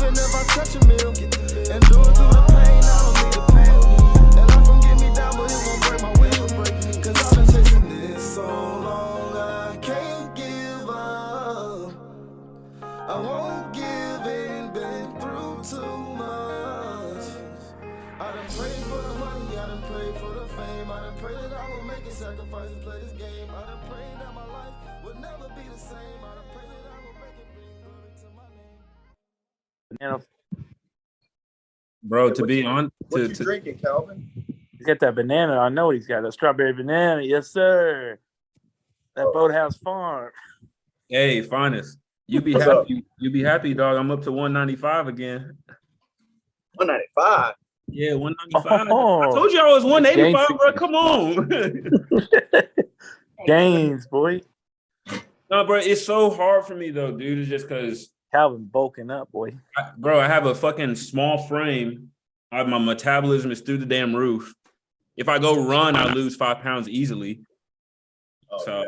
even if I touch a meal. And do it through the pain, I don't need the pain. And life won't get me down, but it won't break my will. Cause I've been chasing this so long, I can't give up. I won't give in, been through too much. I done prayed for the money, I done prayed for the fame. I done prayed that I will make a sacrifice and play this game. I done prayed that my life would never be the same. I done prayed that I will make it bring glory to my name. Bro, to be on, What you drinking, Calvin? He's got that banana. I know what he's got. A strawberry banana. Yes, sir. That Boathouse Farm. Hey, Finis, you be What's happy. up? You be happy, dog. I'm up to 195 again. 195. Yeah, 195. Oh. I told you I was 185, GAINZ. bro. Come on. GAINZ, boy. No, bro, it's so hard for me though, dude. It's just because, Calvin bulking up, boy. bro, I have a fucking small frame. My metabolism is through the damn roof. If I go run, I lose 5 pounds easily. Oh, So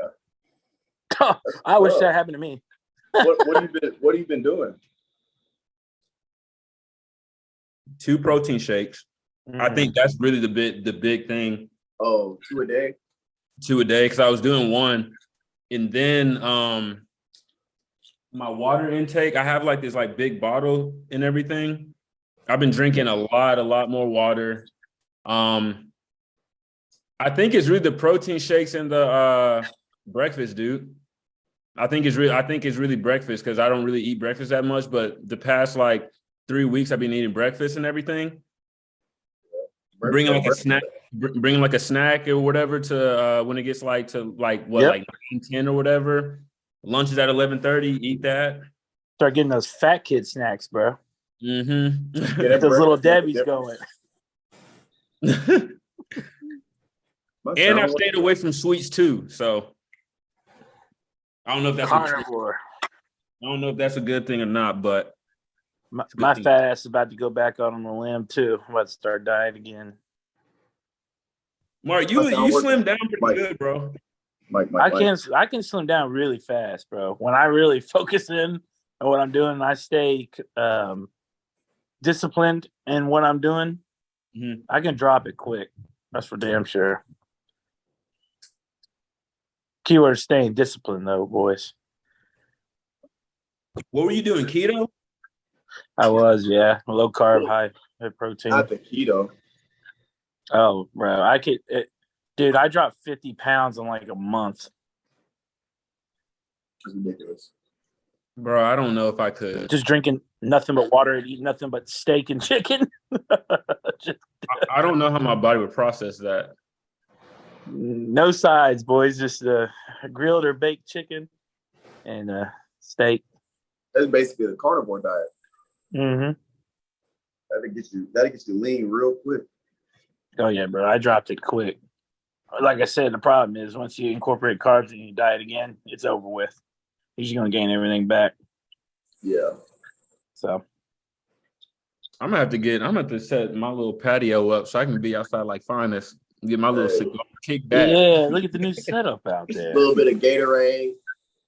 yeah. I wish that happened to me. What have you been doing? 2 protein shakes. I think that's really the big thing. Oh, 2 a day? 2 a day, because I was doing 1. And then my water intake, I have like this like big bottle and everything. I've been drinking a lot more water. I think it's really the protein shakes and the breakfast, dude. I think it's really breakfast, because I don't really eat breakfast that much, but the past like 3 weeks I've been eating breakfast and everything. Bringing like a snack or whatever to when it gets like to like what, like 9, 10 or whatever. Lunch is at 11:30. Eat that. Start getting those fat kid snacks, bro. Mm-hmm. Get those little Debbie's going. And I've stayed away from sweets too. So I don't know if that's carnivore. I don't know if that's a good thing or not, but my fat ass is about to go back out on the limb too. I'm about to start dieting again. Mark, you slim down pretty good, bro. I can slim down really fast, bro. When I really focus in on what I'm doing, I stay disciplined in what I'm doing. Mm-hmm. I can drop it quick. That's for damn sure. Keyword is staying disciplined, though, boys. What were you doing? Keto? I was, yeah. Low carb, high protein. Not the keto. Oh, bro. Dude, I dropped 50 pounds in like a month. That's ridiculous. Bro, I don't know if I could. Just drinking nothing but water and eating nothing but steak and chicken. I don't know how my body would process that. No sides, boys. Just grilled or baked chicken and steak. That's basically the carnivore diet. Mm-hmm. That'll get you lean real quick. Oh yeah, bro. I dropped it quick. Like I said, the problem is once you incorporate carbs in your diet again, it's over with. You're just gonna gain everything back. Yeah. So I'm gonna have to set my little patio up so I can be outside like Finis. Get my little cigar, kick back. Yeah, look at the new setup out there. A little bit of Gatorade.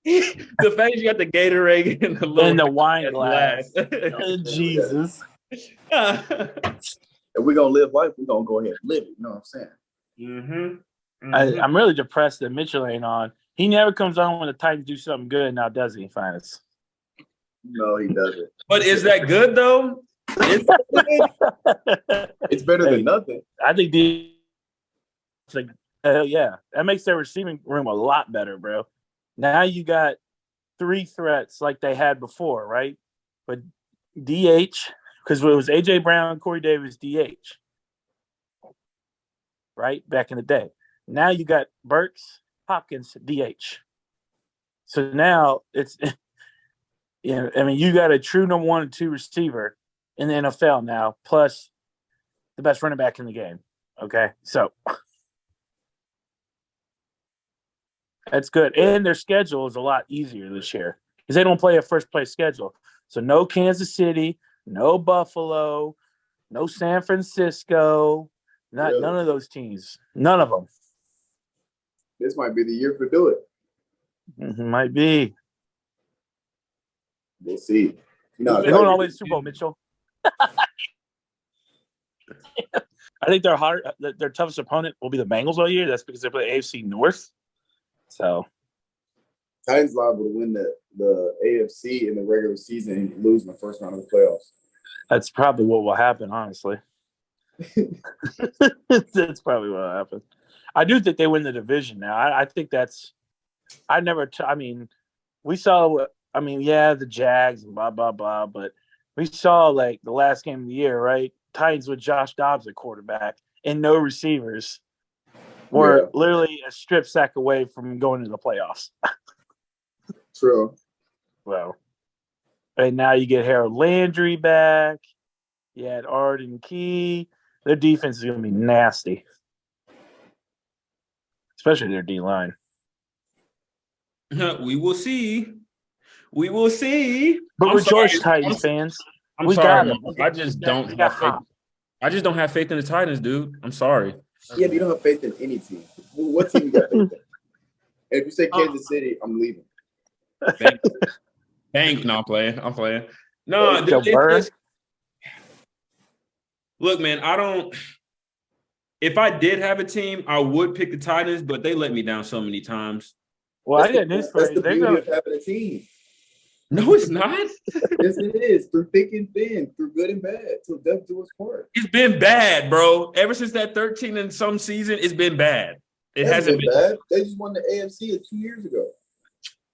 The fact you got the Gatorade and the wine glass. Jesus. If we're gonna live life, we're gonna go ahead and live it. You know what I'm saying? Mm-hmm. I'm really depressed that Mitchell ain't on. He never comes on when the Titans do something good. Now, does he, Finis? No, he doesn't. But is that good though? It's better than nothing. I think hell yeah, that makes their receiving room a lot better, bro. Now you got 3 threats like they had before, right? But DH, because it was AJ Brown, Corey Davis, DH, right? Back in the day. Now you got Burks, Hopkins, DH. So now it's, you got a true number 1 and 2 receiver in the NFL now, plus the best running back in the game. Okay, so that's good. And their schedule is a lot easier this year because they don't play a first-place schedule. So no Kansas City, no Buffalo, no San Francisco, none of those teams. None of them. This might be the year to do it. Might be. We'll see. know, They're going all the way to the Super Bowl, Mitchell. I think their toughest opponent will be the Bengals all year. That's because they play AFC North. So Titans liable to win the AFC in the regular season and lose in the first round of the playoffs. that's probably what will happen, honestly. That's probably what will happen. I do think they win the division now. I think that's – we saw – the Jags and blah, blah, blah, but we saw, like, the last game of the year, right? Titans with Josh Dobbs at quarterback and no receivers were literally a strip sack away from going to the playoffs. True. Well, and now you get Harold Landry back. You had Arden Key. Their defense is going to be nasty, especially their D-line. We will see. We will see. But rejoice, Titans fans. I'm sorry. I just don't have faith. I just don't have faith in the Titans, dude. I'm sorry. Yeah, but you don't have faith in any team. What team you got faith in? And if you say Kansas City, I'm leaving. Bang. No, I'm playing. No, look, man, I don't. If I did have a team, I would pick the Titans, but they let me down so many times. Well, I got news for you. That's the beauty of having a team. No, it's not. Yes, it is. Through thick and thin, through good and bad, till death do us part. It's been bad, bro. Ever since that 13 and some season, it's been bad. It hasn't been bad. They just won the AFC 2 years ago.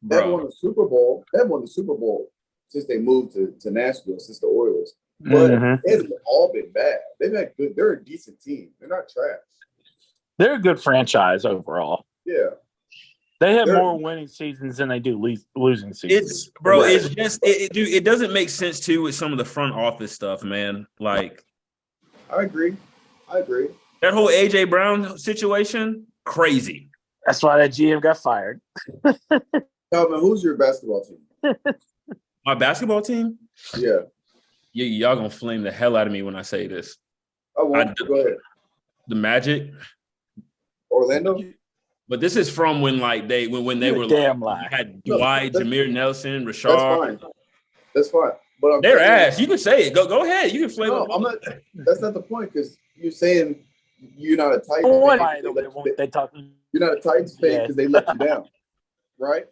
They bro. haven't won the Super Bowl. They haven't won the Super Bowl since they moved to Nashville, since the Oilers. But it hasn't all been bad. They've had good. They're a decent team. They're not trash. They're a good franchise overall. Yeah. They have more winning seasons than they do losing seasons. It's just it doesn't make sense too with some of the front office stuff, man. Like, I agree. That whole AJ Brown situation, crazy. That's why that GM got fired. Calvin, who's your basketball team? My basketball team? Yeah. Y'all gonna flame the hell out of me when I say this. Go ahead. The Magic. Orlando? But this is from when they were damn like, had Dwight, Jameer Nelson, Rashard. That's fine. But they're ass. You can say it. Go ahead. You can flame them. I'm not. That's not the point, because you're saying you're not a Titans fan. You're not a Titans fan because they let you down, right?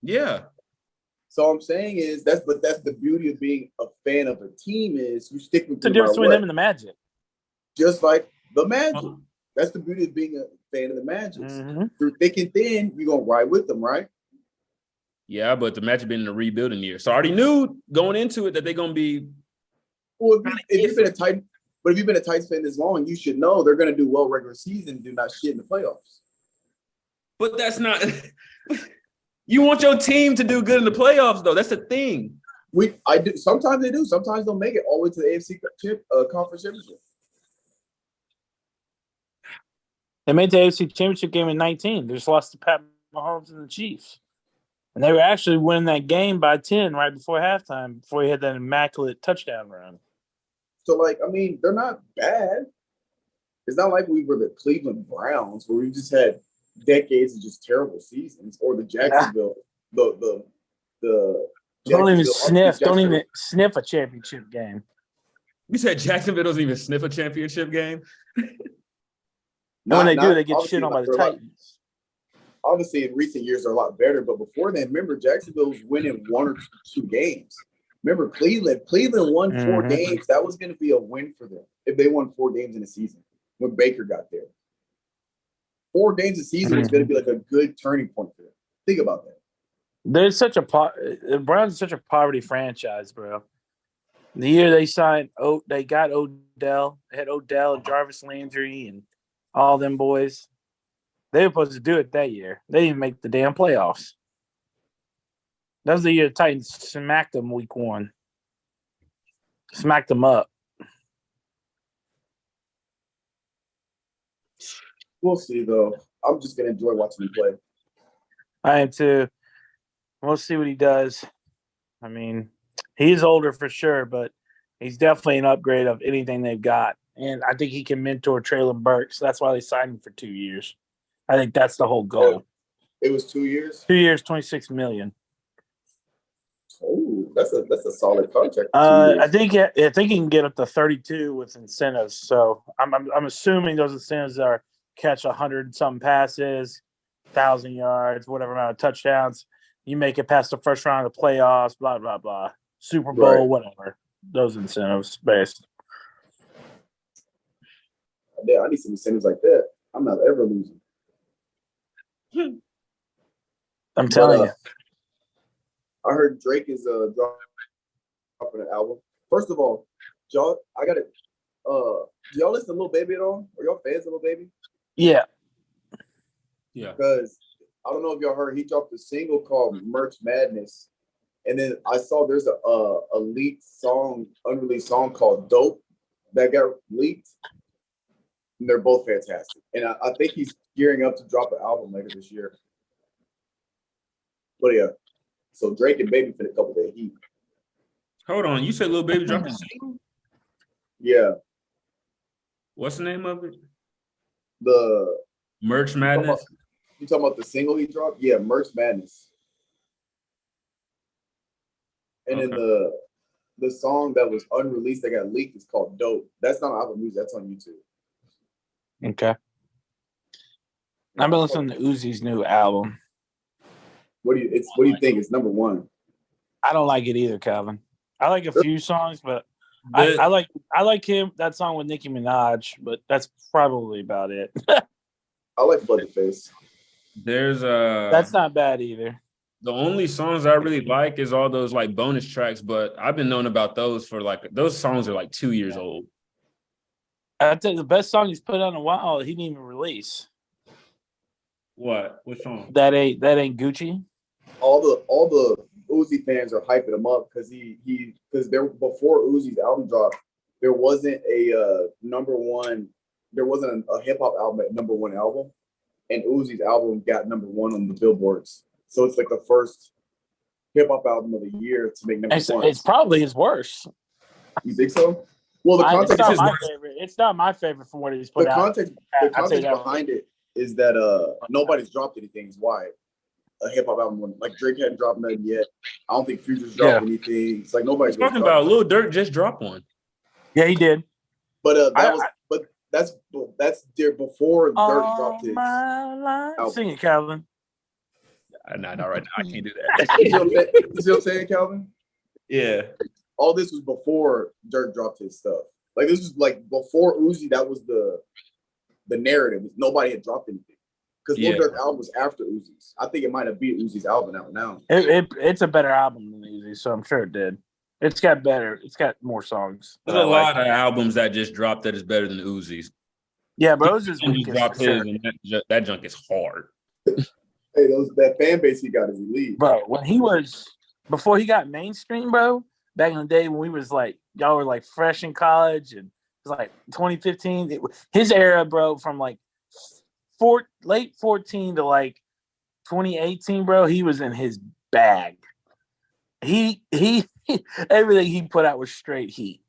Yeah. So I'm saying is that's the beauty of being a fan of a team is you stick with. What's the difference between them and the Magic? Just like the Magic. That's the beauty of being a fan of the Magic. Through thick and thin, you're gonna ride with them, right? Yeah, but the Magic been in a rebuilding year, so I already knew going into it that they're gonna be. Well, if you've been a Titans fan this long, you should know they're gonna do well regular season, do not shit in the playoffs. But that's not. You want your team to do good in the playoffs, though. That's the thing. I do. Sometimes they do. Sometimes they'll make it all the way to the AFC conference championship. They made the AFC championship game in 19. They just lost to Pat Mahomes and the Chiefs. And they were actually winning that game by 10 right before halftime, before he had that immaculate touchdown run. So, they're not bad. It's not like we were the Cleveland Browns where we just had decades of just terrible seasons, or the Jacksonville, the Don't even sniff a championship game. You said Jacksonville doesn't even sniff a championship game? When they do, they get shit on by the Titans. Obviously, in recent years, they're a lot better. But before then, remember, Jacksonville was winning 1 or 2 games. Remember, Cleveland won 4 games. That was going to be a win for them if they won 4 games in a season when Baker got there. 4 games a season was going to be like a good turning point for them. Think about that. The Browns are such a poverty franchise, bro. The year they signed, they got Odell. They had Odell and Jarvis Landry and all them boys. They were supposed to do it that year. They didn't make the damn playoffs. That was the year the Titans smacked them week 1. Smacked them up. We'll see, though. I'm just going to enjoy watching him play. I am too. We'll see what he does. I mean, he's older for sure, but he's definitely an upgrade of anything they've got. And I think he can mentor Traylon Burks. That's why they signed him for 2 years. I think that's the whole goal. It was 2 years? 2 years, $26 million. Oh, that's a solid contract. For 2 I years. think he can get up to 32 with incentives. So I'm assuming those incentives are catch 100-something passes, 1,000 yards, whatever amount of touchdowns. You make it past the first round of the playoffs, blah blah blah, Super Bowl, Right. whatever. Those incentives based. Yeah, I need some incentives like that. I'm not ever losing. I'm telling you. I heard Drake is dropping an album. First of all, y'all, I got it. Do y'all listen to Lil Baby at all? Are y'all fans of Lil Baby? Yeah. Yeah. Because I don't know if y'all heard, he dropped a single called Merch Madness. And then I saw there's a leaked song, unreleased song called Dope that got leaked. And they're both fantastic. And I think he's gearing up to drop an album later this year. But yeah, so Drake and Baby for a couple days. Hold on. You said Lil Baby dropped a single? Yeah. What's the name of it? The Merch Madness? You talking about the single he dropped? Yeah, Merch Madness. And then the song that was unreleased that got leaked is called Dope. That's not album music. That's on YouTube. Okay. I've been listening to Uzi's new album. What do you think? It's number one. I don't like it either, Calvin. I like a few songs, but I like him, that song with Nicki Minaj, but that's probably about it. I like Flood the Face. There's that's not bad either. The only songs I really like is all those like bonus tracks, but I've been knowing about those for like those songs are like 2 years old. I think the best song he's put out in a while, he didn't even release. What? Which song? That ain't Gucci. All the Uzi fans are hyping him up because because there before Uzi's album dropped, there wasn't a number one. There wasn't a hip hop album at number one album, and Uzi's album got number one on the billboards. So it's like the first hip hop album of the year to make number one. It's probably his worst. You think so? Well, the context it's is not my favorite. It's not my favorite from what he's put out. The context behind it is that nobody's dropped anything. Is why a hip hop album, like Drake hadn't dropped nothing yet. I don't think Future's dropped anything. It's like nobody's talking about. Lil Durk just dropped one. Yeah, he did. But that's there before Durk dropped his album. Sing it, Calvin. Not right now. I can't do that. You see what I'm saying, Calvin? Yeah. All this was before Durk dropped his stuff. Like this was like before Uzi. That was the narrative. Nobody had dropped anything because Lil Durk's album was after Uzi's. I think it might have beat Uzi's album out now. It's a better album than Uzi, so I'm sure it did. It's got better. It's got more songs. There's a lot of albums that just dropped that is better than Uzi's. Yeah, but Uzi's dropped his, and that junk is hard. Hey, that fan base he got is elite. Bro, before he got mainstream, bro, back in the day when we was like, y'all were like fresh in college and it was like 2015, his era, bro, from like late 14 to like 2018, bro, he was in his bag. He everything he put out was straight heat.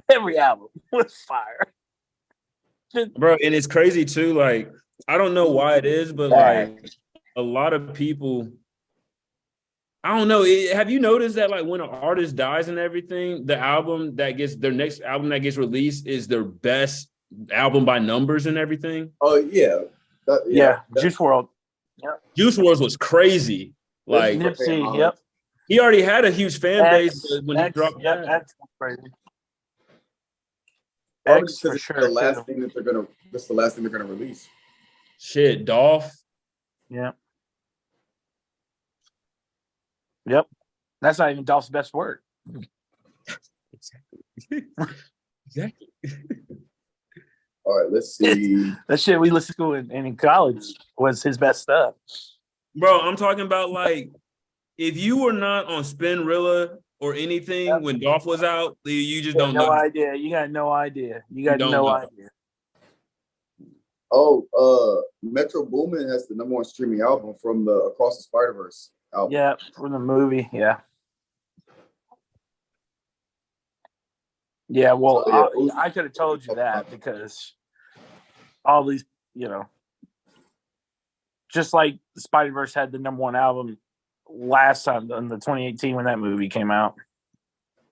Every album was fire. Bro, and it's crazy too, like, I don't know why it is, but like a lot of people, I don't know. Have you noticed that like when an artist dies and everything, their next album that gets released is their best album by numbers and everything? Oh yeah. Juice WRLD. Yep. Juice WRLD was crazy. Like Nipsey, yep. He already had a huge fan base when he dropped that. That's crazy. X for sure. That's the last thing they're gonna release. Shit, Dolph. Yeah. Yep. That's not even Dolph's best work. Exactly. All right, let's see. That shit we listened to in college was his best stuff. Bro, I'm talking about like if you were not on Spinrilla or anything when Dolph was out, you just don't know. No idea. You got no idea. You got no idea. Oh, Metro Boomin has the #1 streaming album from the Across the Spider-Verse album. Yeah, from the movie. Yeah. Yeah, well, I could have told you that because all these, just like the Spider-Verse had the #1 album last time in the 2018 when that movie came out.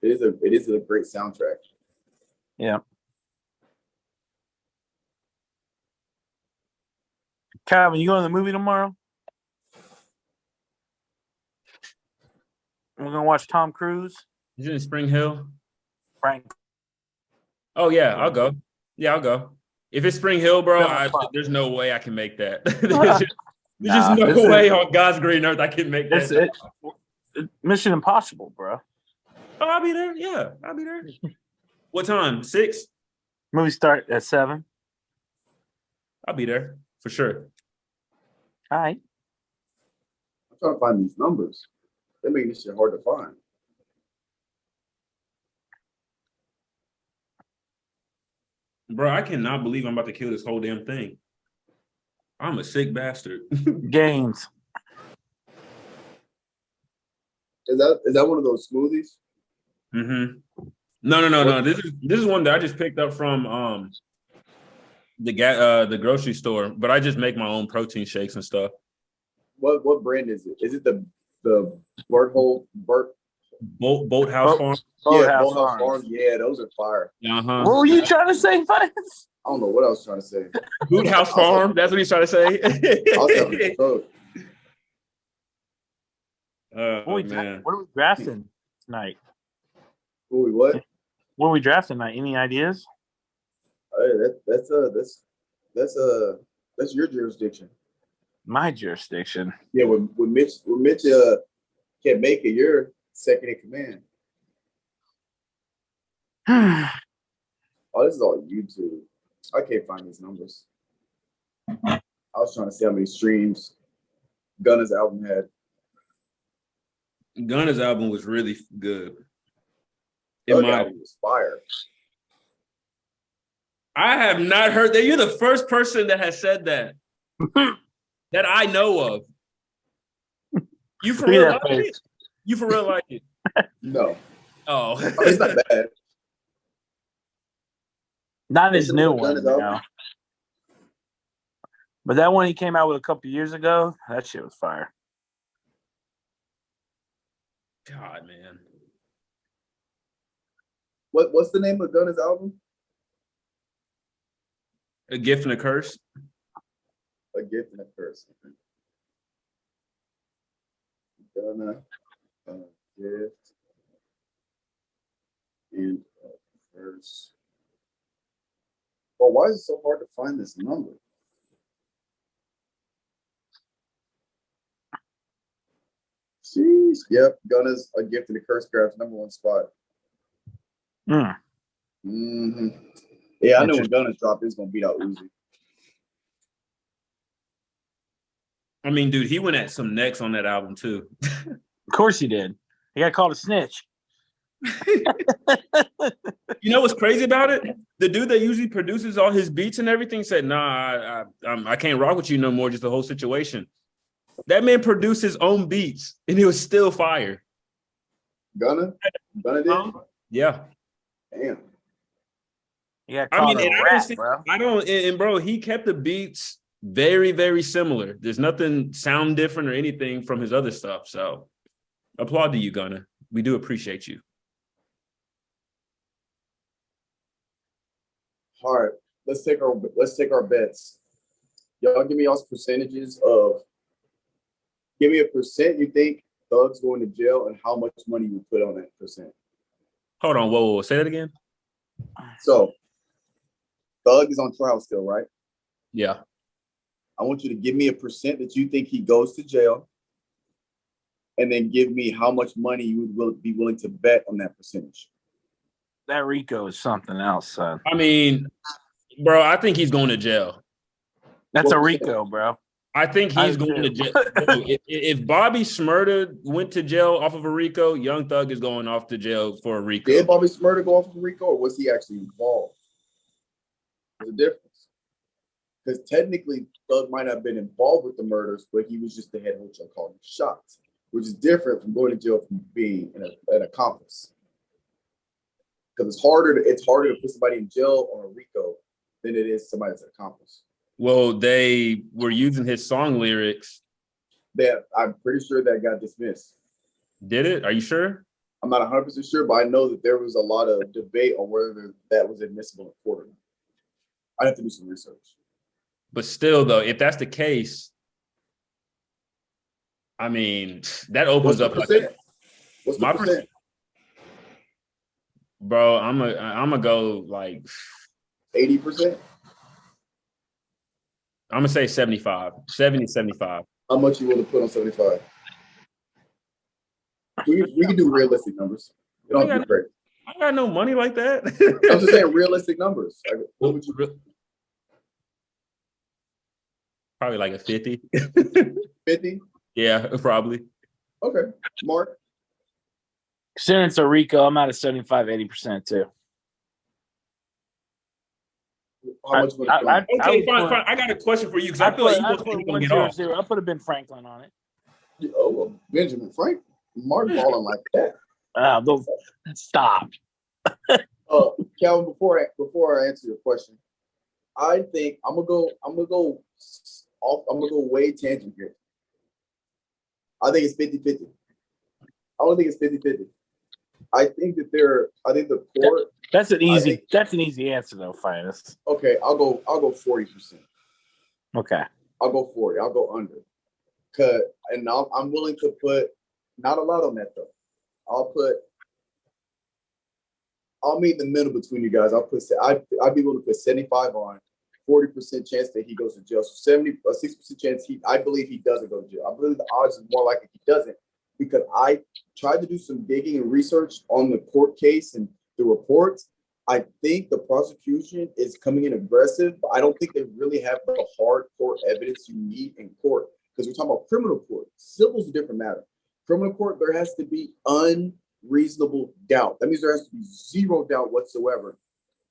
It is a great soundtrack. Yeah. Calvin, you going to the movie tomorrow? We're gonna watch Tom Cruise. Is it in Spring Hill? Frank. Oh yeah, I'll go. Yeah, I'll go. If it's Spring Hill, bro, 7 o'clock. there's no way I can make that. There's Nah, just no way on God's green earth I can make that. Mission Impossible, bro. Oh, I'll be there. Yeah, I'll be there. What time? 6? Movie start at 7. I'll be there for sure. All right. I'm trying to find these numbers. They make this shit hard to find. Bro, I cannot believe I'm about to kill this whole damn thing. I'm a sick bastard. GAINZ. Is that one of those smoothies? Mm-hmm. No. This is one that I just picked up from the grocery store, but I just make my own protein shakes and stuff. What brand is it? Is it the Boathouse Farm? Boathouse Farm. Yeah, those are fire. Uh-huh. What were you trying to say, Vance? I don't know what I was trying to say. Boathouse Farm. That's what he's trying to say. I was having a stroke. Oh, What man. are we drafting tonight? Ooh, what? What are we drafting tonight? Any ideas? Hey, that's your jurisdiction. My jurisdiction. Yeah, when Mitch can't make it, you're second in command. Oh, this is all YouTube. I can't find these numbers. I was trying to see how many streams Gunna's album had. Gunna's album was really good. Album was fire. I have not heard that. You're the first person that has said that that I know of. You for real like it? You for real like it? No. Oh. I mean, it's not bad. Not his new one, now. But that one he came out with a couple years ago, that shit was fire. God, man. What's the name of Gunna's album? A Gift and a Curse. A Gift and a Curse. Gunna, a Gift and a Curse. Well, why is it so hard to find this number? Jeez. Yep, Gunna's A Gift and a Curse grabs #1 spot. Mm-hmm. Yeah, I know when Gunna's drop is gonna beat out Uzi. I mean, dude, he went at some necks on that album too. Of course he did. He got called a snitch. You know what's crazy about it? The dude that usually produces all his beats and everything said, "Nah, I can't rock with you no more." Just the whole situation. That man produced his own beats, and he was still fire. Gunna did. Yeah. Damn. Yeah, bro, he kept the beats very, very similar. There's nothing sound different or anything from his other stuff. So, applaud to you, Gunna. We do appreciate you. All right, let's take our bets. Y'all give me y'all's percentages of. Give me a percent you think Thug's going to jail and how much money you put on that percent. Hold on, whoa, say that again. So, Thug is on trial still, right? Yeah. I want you to give me a percent that you think he goes to jail, and then give me how much money you would be willing to bet on that percentage. That Rico is something else, son. I mean, bro, I think he's going to jail. That's a Rico, bro. I think he's going to jail. If Bobby Shmurda went to jail off of a Rico, Young Thug is going off to jail for a Rico. Did Bobby Shmurda go off of a Rico, or was he actually involved? There's a difference. Because technically, Thug might have been involved with the murders, but he was just the head honcho calling shots, which is different from going to jail from being an accomplice. Because it's harder to put somebody in jail on a Rico than it is somebody that's an accomplice. Well, they were using his song lyrics That I'm pretty sure that got dismissed. Did it? Are you sure? I'm not 100% sure, but I know that there was a lot of debate on whether that was admissible in court or not. I have to do some research. But still, though, if that's the case, I mean, that opens up like What's the my percent? bro. I'm gonna go like 80%? I'm gonna say 75, 70, 75. How much you want to put on 75? We can do realistic numbers. You don't have to be crazy. I got no money like that. I'm just saying realistic numbers. What would you? Probably like a 50. 50? Yeah, probably. Okay. Mark? Considering it's a RICO, I'm at a 75, 80% too. How much would it Okay, fine. I got a question for you because I feel like you're gonna get off. I put a Ben Franklin on it. Oh, well, Benjamin Frank. Mark balling like that. Stop. Calvin, before I answer your question, I think I'm gonna go way tangent here. I think it's 50-50. I don't think it's 50-50. I think that the court. That's an easy answer though, Finis. Okay, I'll go 40%. Okay. I'll go 40. I'll go under. And I'm willing to put not a lot on that though. I'll meet in the middle between you guys. I'd be willing to put 75 on, 40% chance that he goes to jail. So 60% chance I believe he doesn't go to jail. I believe the odds is more likely he doesn't, because I tried to do some digging and research on the court case and the reports. I think the prosecution is coming in aggressive, but I don't think they really have the hard court evidence you need in court, because we're talking about criminal court. Civil's a different matter. Criminal court, there has to be unreasonable doubt. That means there has to be zero doubt whatsoever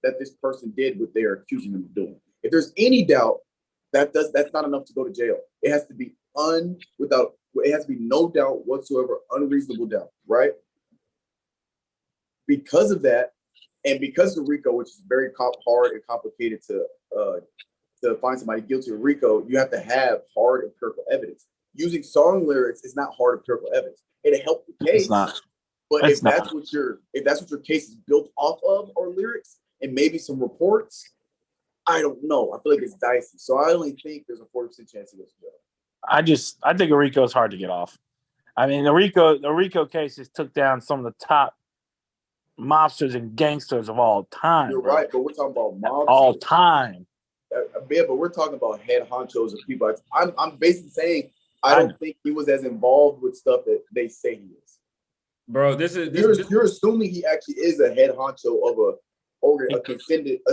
that this person did what they are accusing them of doing. If there's any doubt, that's not enough to go to jail. It has to be it has to be no doubt whatsoever, unreasonable doubt, right? Because of that, and because of RICO, which is very hard and complicated to find somebody guilty of RICO, you have to have hard empirical evidence. Using song lyrics is not hard empirical evidence. It'll help the case. It's not. But if that's what your case is built off of, or lyrics and maybe some reports, I don't know. I feel like it's dicey. So I only think there's a 40% chance he goes to jail. I think a RICO is hard to get off. I mean, the RICO cases took down some of the top mobsters and gangsters of all time. You're right, but we're talking about mobsters. All time. Yeah, but we're talking about head honchos of people. I'm basically saying I don't think he was as involved with stuff that they say he is. Bro, you're assuming he actually is a head honcho of a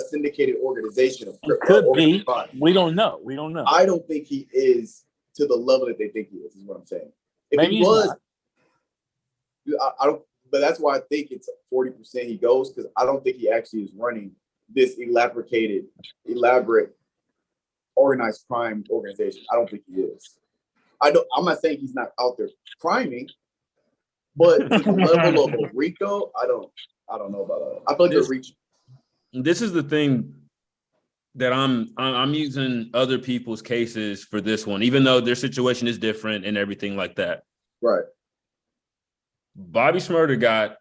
syndicated organization. It could be. We don't know. I don't think he is to the level that they think he is what I'm saying. If maybe he was, I don't. But that's why I think it's 40% he goes, because I don't think he actually is running this elaborate, organized crime organization. I don't think he is. I'm not saying he's not out there criming, but to the level of a RICO, I don't know about that. I feel like they're reaching. This is the thing that I'm using other people's cases for this one, even though their situation is different and everything like that. Right. Bobby Shmurda got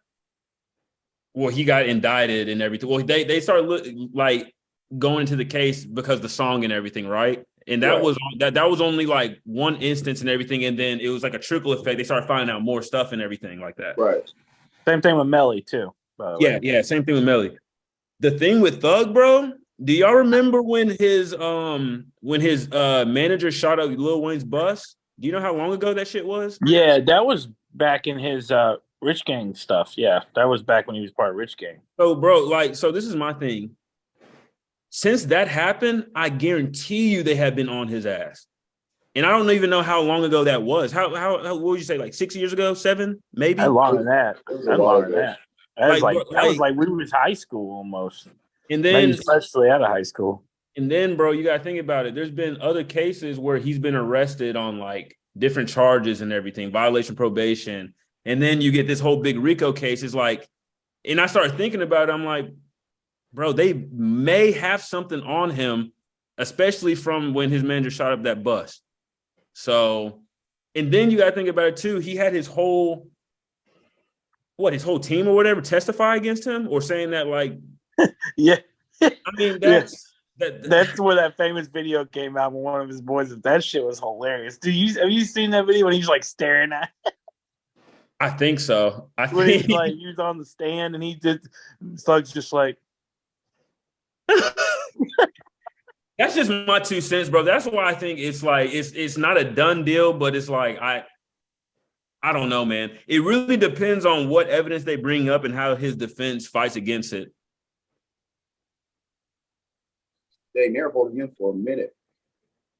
indicted and everything. Well, they started like going into the case because the song and everything, right? And that was only like one instance and everything, and then it was like a trickle effect. They started finding out more stuff and everything like that. Right. Same thing with Melly too. Yeah, same thing with Melly. The thing with Thug, bro. Do y'all remember when his manager shot up Lil Wayne's bus? Do you know how long ago that shit was? Yeah, that was back in his Rich Gang stuff. Yeah, that was back when he was part of Rich Gang. So, bro, so this is my thing. Since that happened, I guarantee you they have been on his ass. And I don't even know how long ago that was. How what would you say, like 6 years ago, 7, maybe? That's longer than that. That was like we was high school almost. And then maybe especially out of high school. And then, bro, you gotta think about it. There's been other cases where he's been arrested on like different charges and everything, violation probation. And then you get this whole big RICO case. It's like, and I started thinking about it. I'm like, bro, they may have something on him, especially from when his manager shot up that bus. So, And then you got to think about it too. He had his whole team or whatever testify against him, or saying that like, Yeah. I mean, That's where that famous video came out with one of his boys. That shit was hilarious. Have you seen that video when he's like staring at? I think so. When he's like, he was on the stand and he did, Slug's just like. That's just my 2 cents, bro. That's why I think it's like it's not a done deal, but it's like I don't know, man. It really depends on what evidence they bring up and how his defense fights against it. They never holding him for a minute.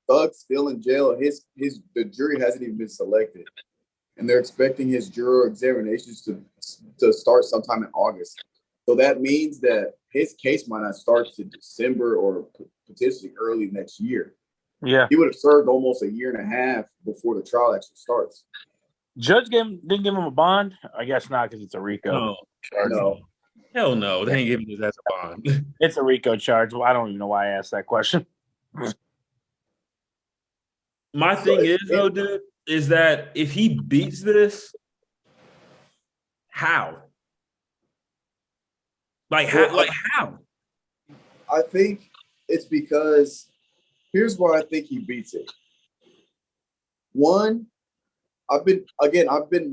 Thug's still in jail. The jury hasn't even been selected, and they're expecting his juror examinations to start sometime in August. So that means that his case might not start to December or potentially early next year. Yeah, he would have served almost a year and a half before the trial actually starts. Judge didn't give him a bond. I guess not, because it's a RICO. No. Hell no, they ain't giving his ass a bond. It's a RICO charge. Well, I don't even know why I asked that question. My thing is, though, dude, is that if he beats this, how? Like how? I think it's because here's why I think he beats it. One, I've been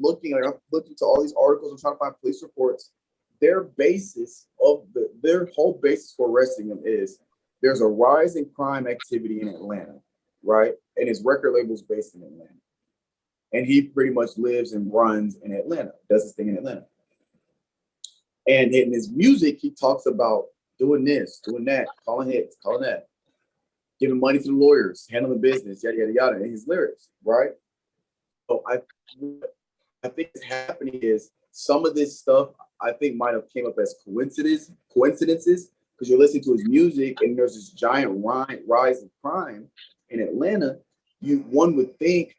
looking. I've looked into all these articles. I'm trying to find police reports. Their whole basis for arresting him is there's a rise in crime activity in Atlanta, right? And his record label is based in Atlanta, and he pretty much lives and runs in Atlanta, does his thing in Atlanta. And in his music, he talks about doing this, doing that, calling hits, calling that, giving money to the lawyers, handling business, yada, yada, yada, in his lyrics, right? So I think what's happening is some of this stuff I think might have came up as coincidences, because you're listening to his music and there's this giant rise in crime in Atlanta. One would think,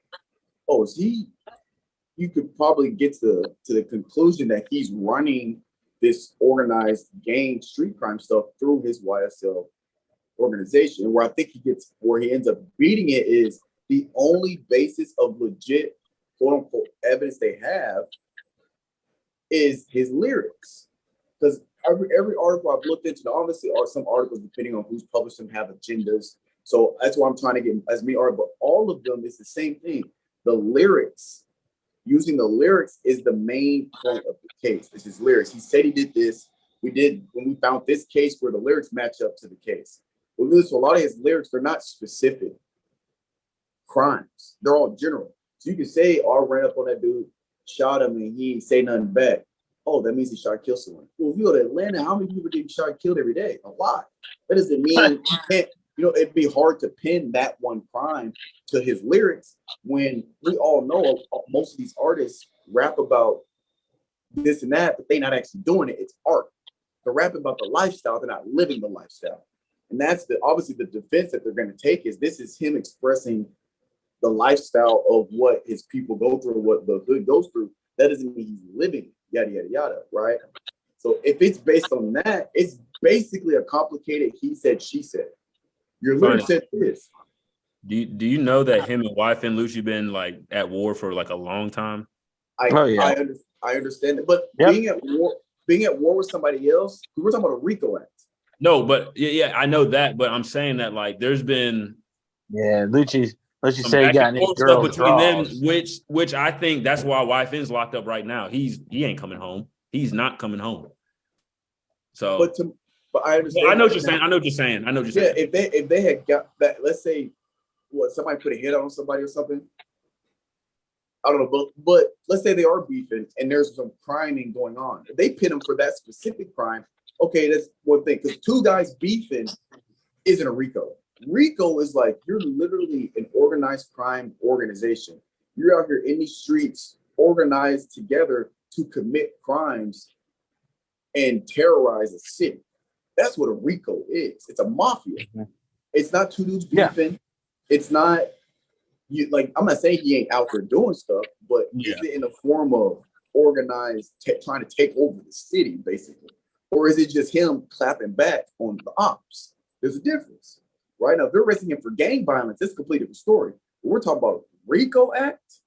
oh, you could probably get to the conclusion that he's running this organized gang street crime stuff through his YSL organization. Where I think where he ends up beating it is the only basis of legit quote unquote evidence they have is his lyrics. Because every article I've looked into, obviously are some articles depending on who's published them have agendas. So that's why I'm trying to get as many articles, but all of them is the same thing. The lyrics. Using the lyrics is the main point of the case. It's his lyrics. He said he did this. When we found this case where the lyrics match up to the case. When we listen to a lot of his lyrics, they're not specific crimes. They're all general. So you can say, I ran up on that dude, shot him, and he didn't say nothing back. Oh, that means he shot and killed someone. Well, if you go to Atlanta, how many people get shot and killed every day? A lot. That doesn't mean you can't. It'd be hard to pin that one crime to his lyrics when we all know most of these artists rap about this and that, but they're not actually doing it. It's art. They're rapping about the lifestyle. They're not living the lifestyle. And that's obviously the defense that they're going to take is this is him expressing the lifestyle of what his people go through, what the hood goes through. That doesn't mean he's living, yada, yada, yada, right? So if it's based on that, it's basically a complicated he said, she said. Your lyrics said this. Do you know that him and wife and Lucci been like at war for like a long time? I understand it, but being at war with somebody else, we're talking about a RICO Act. No, but yeah, I know that, but I'm saying that like there's been Lucci say he got his girl between them, which I think that's why wife is locked up right now. He ain't coming home. He's not coming home. So, but I understand. I know what you're saying. I know what you're saying. Yeah, if they had got that, let's say, somebody put a hit on somebody or something. I don't know, but let's say they are beefing and there's some criming going on. If they pin them for that specific crime, okay, that's one thing. Because two guys beefing isn't a RICO. RICO is like you're literally an organized crime organization. You're out here in these streets, organized together to commit crimes and terrorize a city. That's what a RICO is. It's a mafia. Mm-hmm. It's not two dudes beefing. Yeah. It's not I'm not saying he ain't out there doing stuff, but is it in a form of organized trying to take over the city, basically? Or is it just him clapping back on the ops? There's a difference. Right now, if they're arresting him for gang violence, it's a completely different story. But we're talking about RICO Act.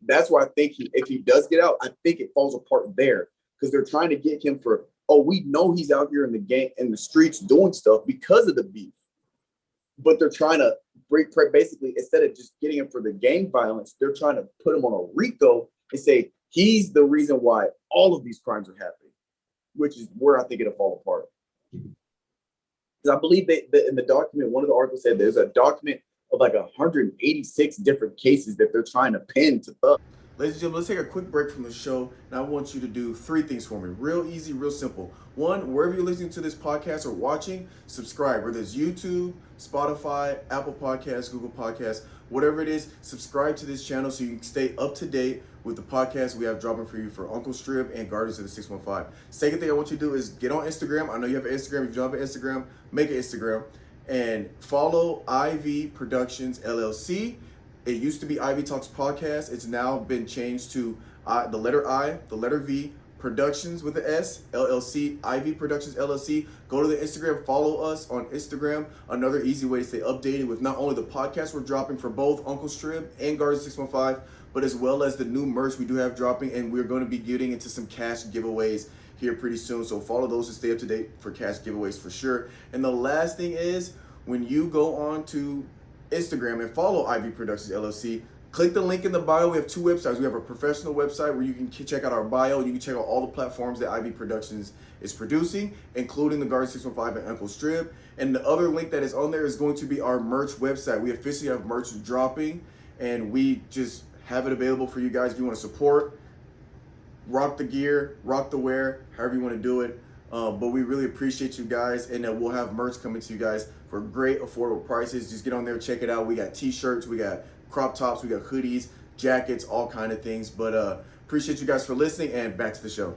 That's why I think if he does get out, I think it falls apart there because they're trying to get him for, we know he's out here in the streets doing stuff because of the beef. But they're trying to basically, instead of just getting him for the gang violence, they're trying to put him on a RICO and say he's the reason why all of these crimes are happening, which is where I think it'll fall apart. Because I believe that in the document, one of the articles said there's a document of like 186 different cases that they're trying to pin to thugs. Ladies and gentlemen, let's take a quick break from the show. And I want you to do 3 things for me. Real easy, real simple. 1, wherever you're listening to this podcast or watching, subscribe. Whether it's YouTube, Spotify, Apple Podcasts, Google Podcasts, whatever it is, subscribe to this channel so you can stay up to date with the podcast we have dropping for you for Uncle Strib and Guardians of the 615. Second thing I want you to do is get on Instagram. I know you have an Instagram. If you don't have an Instagram, make an Instagram and follow IV Productions LLC. It used to be Ivy Talks Podcast. It's now been changed to the letter I, the letter V, Productions with the S, LLC, Ivy Productions LLC. Go to the Instagram, follow us on Instagram. Another easy way to stay updated with not only the podcast we're dropping for both Uncle Strib and Guardians 615, but as well as the new merch we do have dropping, and we're going to be getting into some cash giveaways here pretty soon. So follow those to stay up to date for cash giveaways for sure. And the last thing is, when you go on to Instagram and follow Ivy Productions LLC, click the link in the bio. We have 2 websites. We have a professional website where you can check out our bio and you can check out all the platforms that Ivy Productions is producing, including the Guardian 615 and Uncle Strib. And the other link that is on there is going to be our merch website. We officially have merch dropping, and we just have it available for you guys if you want to support. Rock the gear, rock the wear, however you want to do it. But we really appreciate you guys, and we'll have merch coming to you guys for great affordable prices. Just get on there, check it out. We got t-shirts, we got crop tops, we got hoodies, jackets, all kind of things. But appreciate you guys for listening, and back to the show.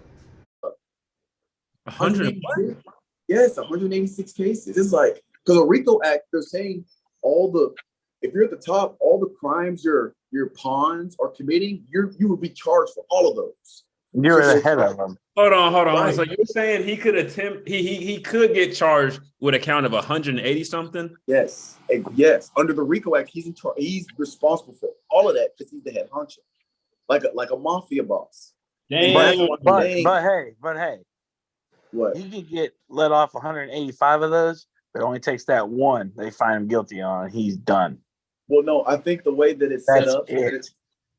100. Yes, 186 cases. It's like, because the RICO Act, they're saying if you're at the top, all the crimes your pawns are committing, you would be charged for all of those. You're ahead of them. Hold on. Right. So you're saying he could he could get charged with a count of 180 something? Yes, and yes. Under the RICO Act, he's in charge. He's responsible for all of that because he's the head honcho, like a mafia boss. Dang. But hey, What? he could get let off 185 of those, but it only takes that one they find him guilty on. He's done. Well, no, I think the way that it's set That's up, it.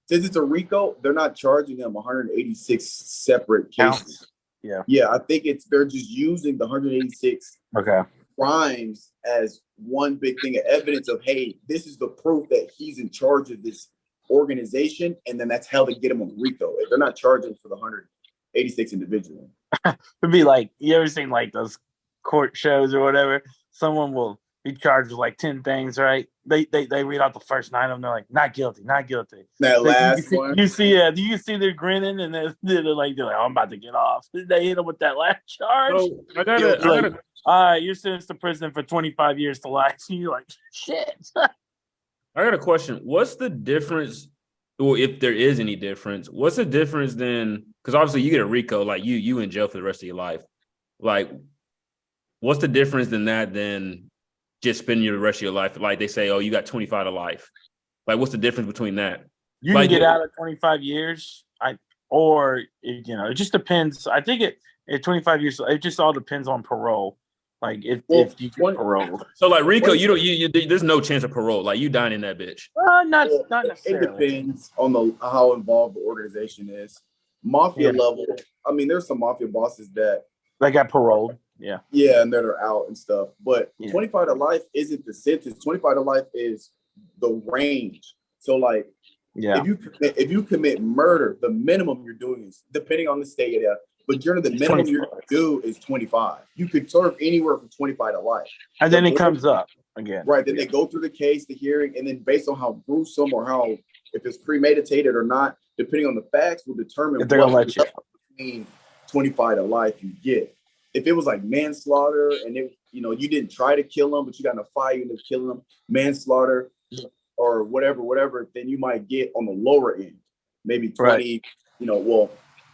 since it's a RICO, they're not charging them 186 separate cases. Counts. Yeah, I think they're just using the 186 Okay. crimes as one big thing of evidence of, hey, this is the proof that he's in charge of this organization, and then that's how they get him on RICO. They're not charging for the 186 individual. It'd be like, you ever seen like those court shows or whatever? Someone will be charged with like 10 things, right? They read out the first 9 of them. They're like, not guilty, not guilty. That last one. You see they're grinning, and they're like, oh, I'm about to get off. They hit them with that last charge. So I gotta All right, you're sentenced to prison for 25 years to life. And you're like, shit. I got a question. What's the difference, or if there is any difference, what's the difference then? Because obviously you get a RICO, like you in jail for the rest of your life. Like, what's the difference in that than just spending the rest of your life? Like they say, oh, you got 25 to life. Like, what's the difference between that? You like, can get out of 25 years, it just depends. I think at 25 years, it just all depends on parole. Like if you get paroled. So like RICO, you there's no chance of parole. Like you dying in that bitch. Not necessarily. It depends on how involved the organization is. Mafia level. I mean, there's some mafia bosses that they got paroled. Yeah. Yeah, and that are out and stuff. But 25 to life isn't the sentence. 25 to life is the range. So like, if you commit murder, the minimum you're doing is, depending on the state, but generally the minimum you're going to do is 25. You could serve anywhere from 25 to life. And then it comes up again. Right. Then they go through the case, the hearing, and then based on how gruesome or if it's premeditated or not, depending on the facts, will determine if they're going to let you. Between 25 to life you get. If it was like manslaughter and you didn't try to kill him, but you got in a fight, you ended up killing him, manslaughter or whatever, then you might get on the lower end, maybe 20,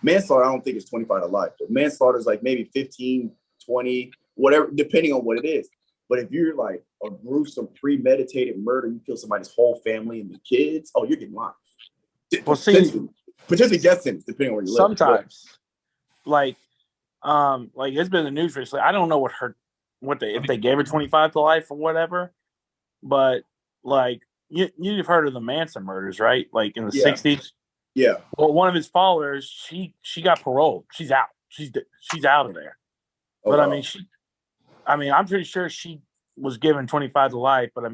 manslaughter, I don't think it's 25 to life, but manslaughter is like maybe 15, 20, whatever, depending on what it is. But if you're like a gruesome premeditated murder, you kill somebody's whole family and the kids, you're getting life. Well, see, potentially death sentence, depending on where you live. sometimes, like it's been in the news recently. I don't know if they gave her 25 to life or whatever, but like you've heard of the Manson murders, right? Like in the 60s. Yeah. Well, one of his followers, she got paroled. She's out. She's out of there. Oh, But wow. I'm pretty sure she was given 25 to life. But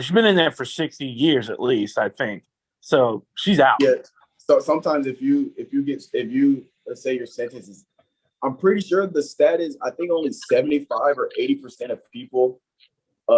she's been in there for 60 years at least, I think. So she's out. Yeah. So sometimes if you let's say your sentence is, I'm pretty sure the stat is, I think only 75 or 80% of people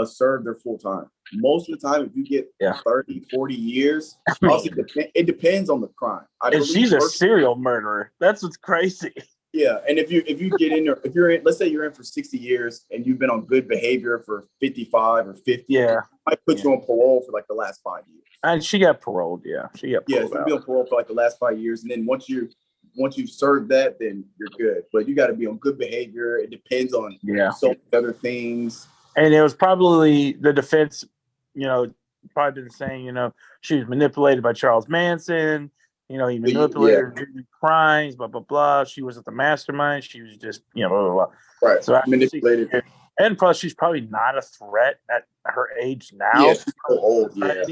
serve their full time. Most of the time, if you get 30, 40 years, it depends on the crime. And she's a serial murderer. That's what's crazy. Yeah, and if you get in there, if you're in, let's say you're in for 60 years and you've been on good behavior for 55 or 50, I put you on parole for like the last 5 years. And she got paroled. Yeah, she got paroled. Yeah, you'll be on parole for like the last 5 years, and then once you've served that, then you're good. But you got to be on good behavior. It depends on so many other things. And it was probably the defense, probably been saying, she was manipulated by Charles Manson. He manipulated her to do crimes, blah, blah, blah. She wasn't the mastermind. She was just, blah, blah, blah. Right. So manipulated. And plus, she's probably not a threat at her age now. Yeah, she's so old. Yeah.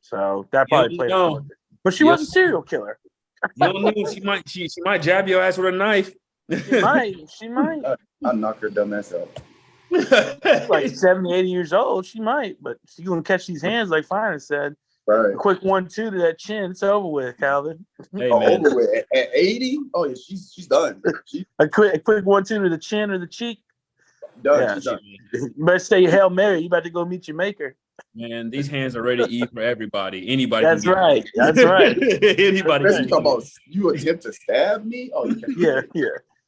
So that probably played a part. But she was a serial killer. You don't know. She might jab your ass with a knife. She might. I'll knock her dumb ass out. Like 70, 80 years old, she might, but she's gonna catch these hands, like Fine said. Right. A quick 1-2 to that chin, it's over with, Calvin. Hey, over with at 80. Oh yeah, she's done. A quick 1-2 to the chin or the cheek. Done. Yeah, she's done. You better say Hail Mary. You about to go meet your maker. Man, these hands are ready to eat for everybody. Anybody. That's right. That's right. Anybody. Especially talking about you attempt to stab me. Oh yeah.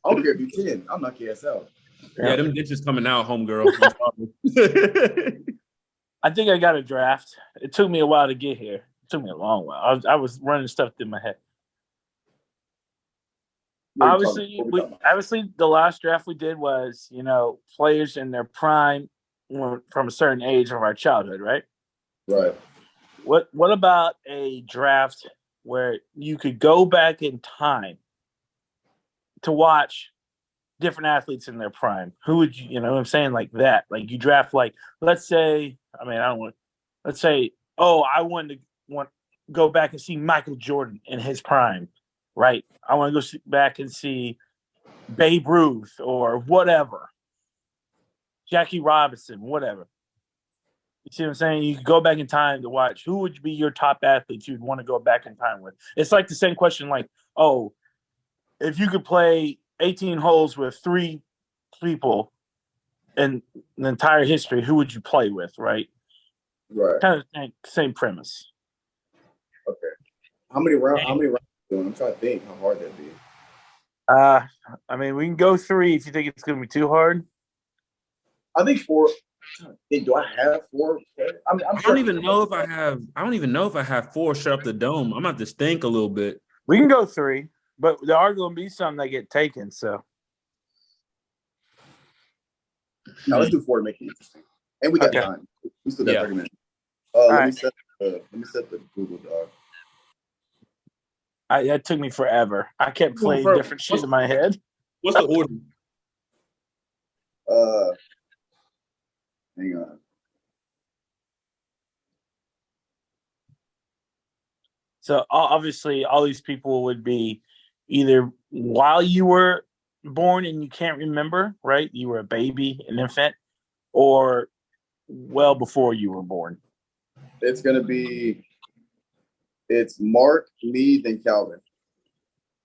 I don't care if you're 10. I'll knock your ass out. Yeah, them ditches coming out, homegirl. I think I got a draft. It took me a while to get here. It took me a long while. I was running stuff through my head. Obviously, the last draft we did was, players in their prime from a certain age of our childhood, right? Right. What about a draft where you could go back in time to watch different athletes in their prime? Who would you, what I'm saying, like that? Like you draft, like, let's say, I want to go back and see Michael Jordan in his prime, right? I want to go back and see Babe Ruth or whatever, Jackie Robinson, whatever. You see what I'm saying? You could go back in time to watch who would be your top athletes you'd want to go back in time with. It's like the same question, like, if you could play 18 holes with 3 people in the entire history, who would you play with, right? Right. Kind of same premise. Okay. How many rounds doing? I'm trying to think how hard that'd be. We can go 3 if you think it's going to be too hard. I think 4. Do I have 4? I don't even know if I have 4 shut up the dome. I'm going to have to think a little bit. We can go 3. But there are going to be some that get taken, so. Now let's do 4 to make it interesting. And we got time. We still got 30 minutes. Let me set the Google Doc. That took me forever. I kept playing different shit in my head. What's the order? Hang on. So obviously all these people would be either while you were born and you can't remember, right? You were a baby, an infant, or well before you were born. It's Mark, me, then Calvin.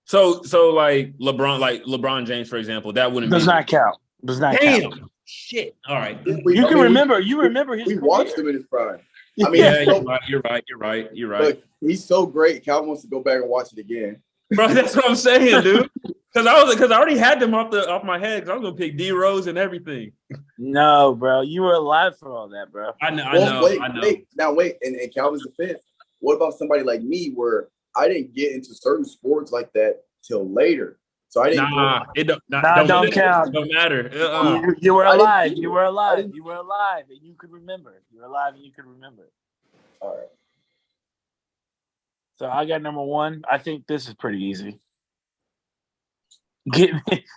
So like LeBron James, for example, that wouldn't does not count. Does not count. Shit. All right. You remember his we watched him in his prime. You're right. Look, he's so great. Calvin wants to go back and watch it again. Bro, that's what I'm saying, dude. Because I already had them off my head. Because I was gonna pick D Rose and everything. No, bro, you were alive for all that, bro. I know. Wait. Now wait. In Calvin's defense, what about somebody like me, where I didn't get into certain sports like that till later? So I didn't. Don't count. It don't matter. You were alive. You were alive, and you could remember. You were alive, and you could remember. All right. So I got number one. I think this is pretty easy. Give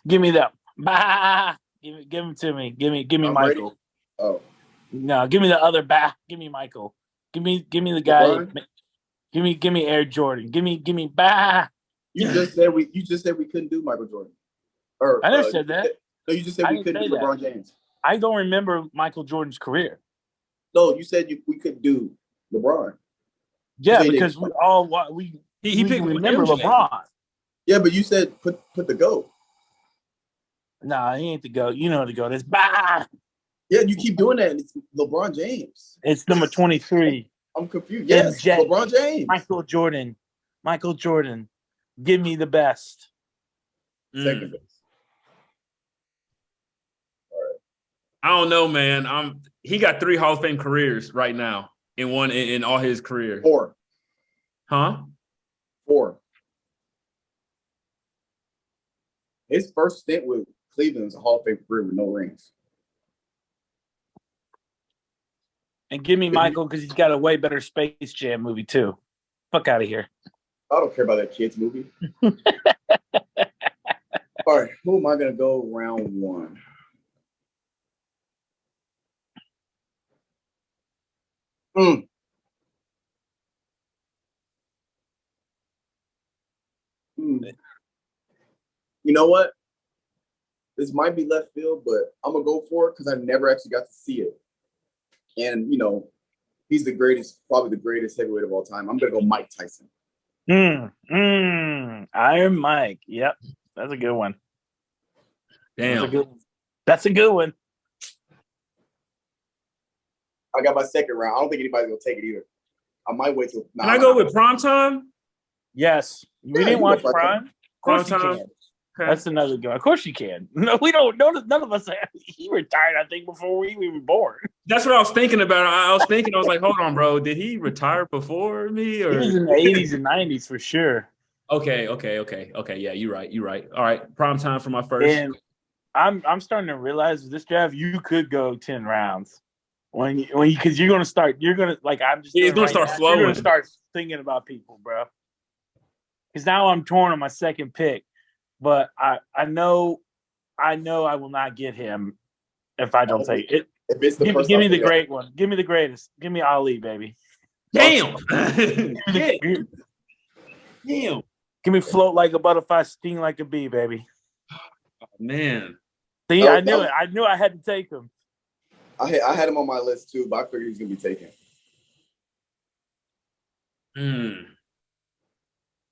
me that. Bah! Give him to me. Give me I'm Michael. ready. Oh, No, give me the other bah. Give me Michael. Give me the guy. LeBron? Give me Air Jordan. Give me bah. You just said we couldn't do Michael Jordan. Or I never said that. no, you just said I we didn't couldn't say do that. LeBron James. I don't remember Michael Jordan's career. No, you said we couldn't do LeBron. Yeah, They because didn't. He picked remember MJ. LeBron. Yeah, but you said put the GOAT. Nah, he ain't the GOAT. You know the GOAT. It's bah. Yeah, you keep doing that, and it's LeBron James. It's number 23. I'm confused. Yes, MJ. LeBron James. Michael Jordan. Give me the best. Second base. I don't know, man. He got 3 Hall of Fame careers right now in all his career. 4. Huh? 4. His first stint with Cleveland was a Hall of Fame career with no rings. And give me Michael because he's got a way better Space Jam movie too. Fuck out of here. I don't care about that kid's movie. All right, who am I gonna go round 1? You know what? This might be left field, but I'm gonna go for it because I never actually got to see it. And he's the greatest, probably the greatest heavyweight of all time. I'm gonna go Mike Tyson. Iron Mike. Yep, that's a good one. Damn. That's a good one. I got my second round. I don't think anybody's gonna take it either. I might wait till. Can I go with Primetime? Yes. We didn't watch Prime. Of course you Primetime? can. Okay. That's another good one. Of course you can. No, we don't. None of us. He retired, I think, before we were born. That's what I was thinking about. I was like, hold on, bro. Did he retire before me? Or he was in the 80s and 90s for sure. Okay. Yeah, you're right. All right, Primetime for my first. And I'm starting to realize with this draft, you could go 10 rounds. Because you're gonna start. You're gonna I'm just. It's gonna start flowing. You're gonna start thinking about people, bro. Because now I'm torn on my second pick, but I know I will not get him if I don't take it. Give me the great one. Give me the greatest. Give me Ali, baby. Damn. Damn. Give me float like a butterfly, sting like a bee, baby. Oh, man. See, I knew it. I knew I had to take him. I had him on my list too, but I figured he was gonna be taken.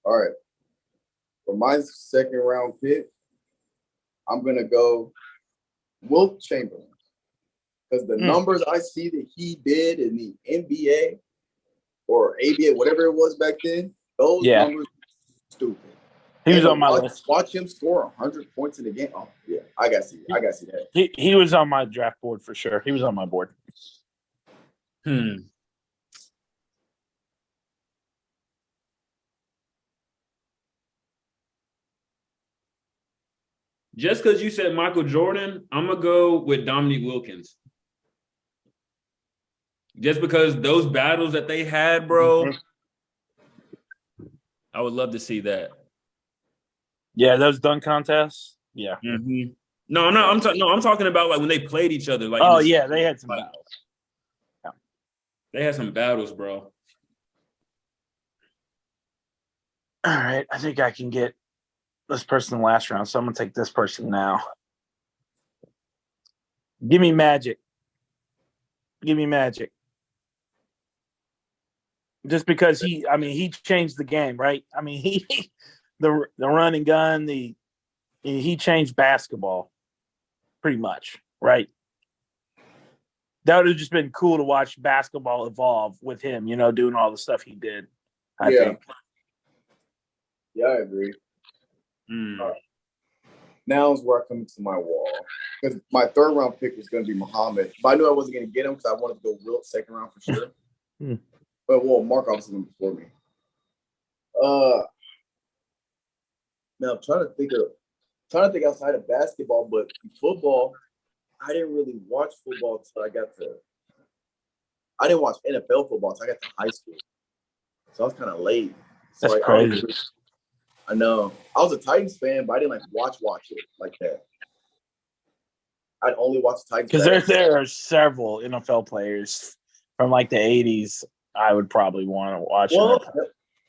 All right. For my second round pick, I'm gonna go Wilt Chamberlain. Because the numbers I see that he did in the NBA or ABA, whatever it was back then, those numbers are stupid. He was on my list. Watch him score 100 points in a game. Oh, yeah. I got to see that. He was on my draft board for sure. He was on my board. Just because you said Michael Jordan, I'm going to go with Dominique Wilkins. Just because those battles that they had, bro, I would love to see that. Yeah, those dunk contests. Yeah. No, I'm talking about like when they played each other. Like, they had some battles. Yeah. They had some battles, bro. All right, I think I can get this person in the last round, so I'm gonna take this person now. Give me Magic. Just because he changed the game, right? I mean, the run and gun, he changed basketball pretty much, right? That would have just been cool to watch basketball evolve with him, doing all the stuff he did. I think. Yeah, I agree. All right. Now is where I come to my wall. Because my third round pick was going to be Muhammad. But I knew I wasn't going to get him because I wanted to go Wilt second round for sure. But Mark obviously went before me. Now I'm trying to think outside of basketball, but football, I didn't really watch football until I didn't watch NFL football until I got to high school. So I was kind of late. So, That's like, crazy. I know. I was a Titans fan, but I didn't like watch it like that. I'd only watch the Titans Because there are several NFL players from like the 80s I would probably want to watch. Well,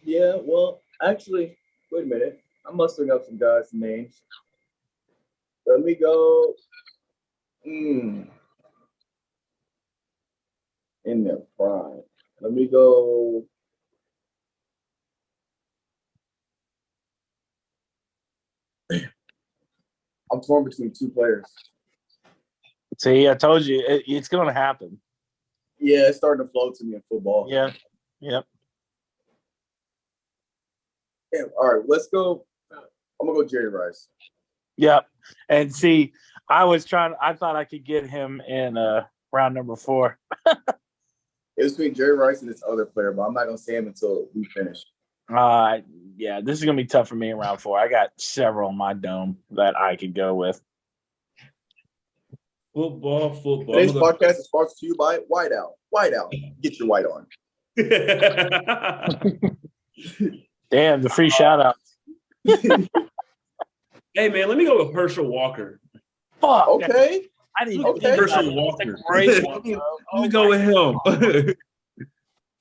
yeah, well, actually, wait a minute. I'm mustering up some guys' names. Let me go. In their prime. Let me go. I'm torn between two players. See, I told you it's going to happen. Yeah, it's starting to flow to me in football. Yeah. Yep. Yeah, all right, let's go. I'm gonna go Jerry Rice. Yep. And see, I thought I could get him in round number 4. It was between Jerry Rice and this other player, but I'm not gonna say him until we finish. Yeah, this is gonna be tough for me in round 4. I got several in my dome that I could go with. Football. Today's podcast is sponsored to you by Whiteout. Whiteout, get your white on. Damn, the free shout out. Hey man, let me go with Herschel Walker. Fuck. Okay. I didn't Okay. think about Herschel it. Walker. That's a great one, bro. Let me go with him.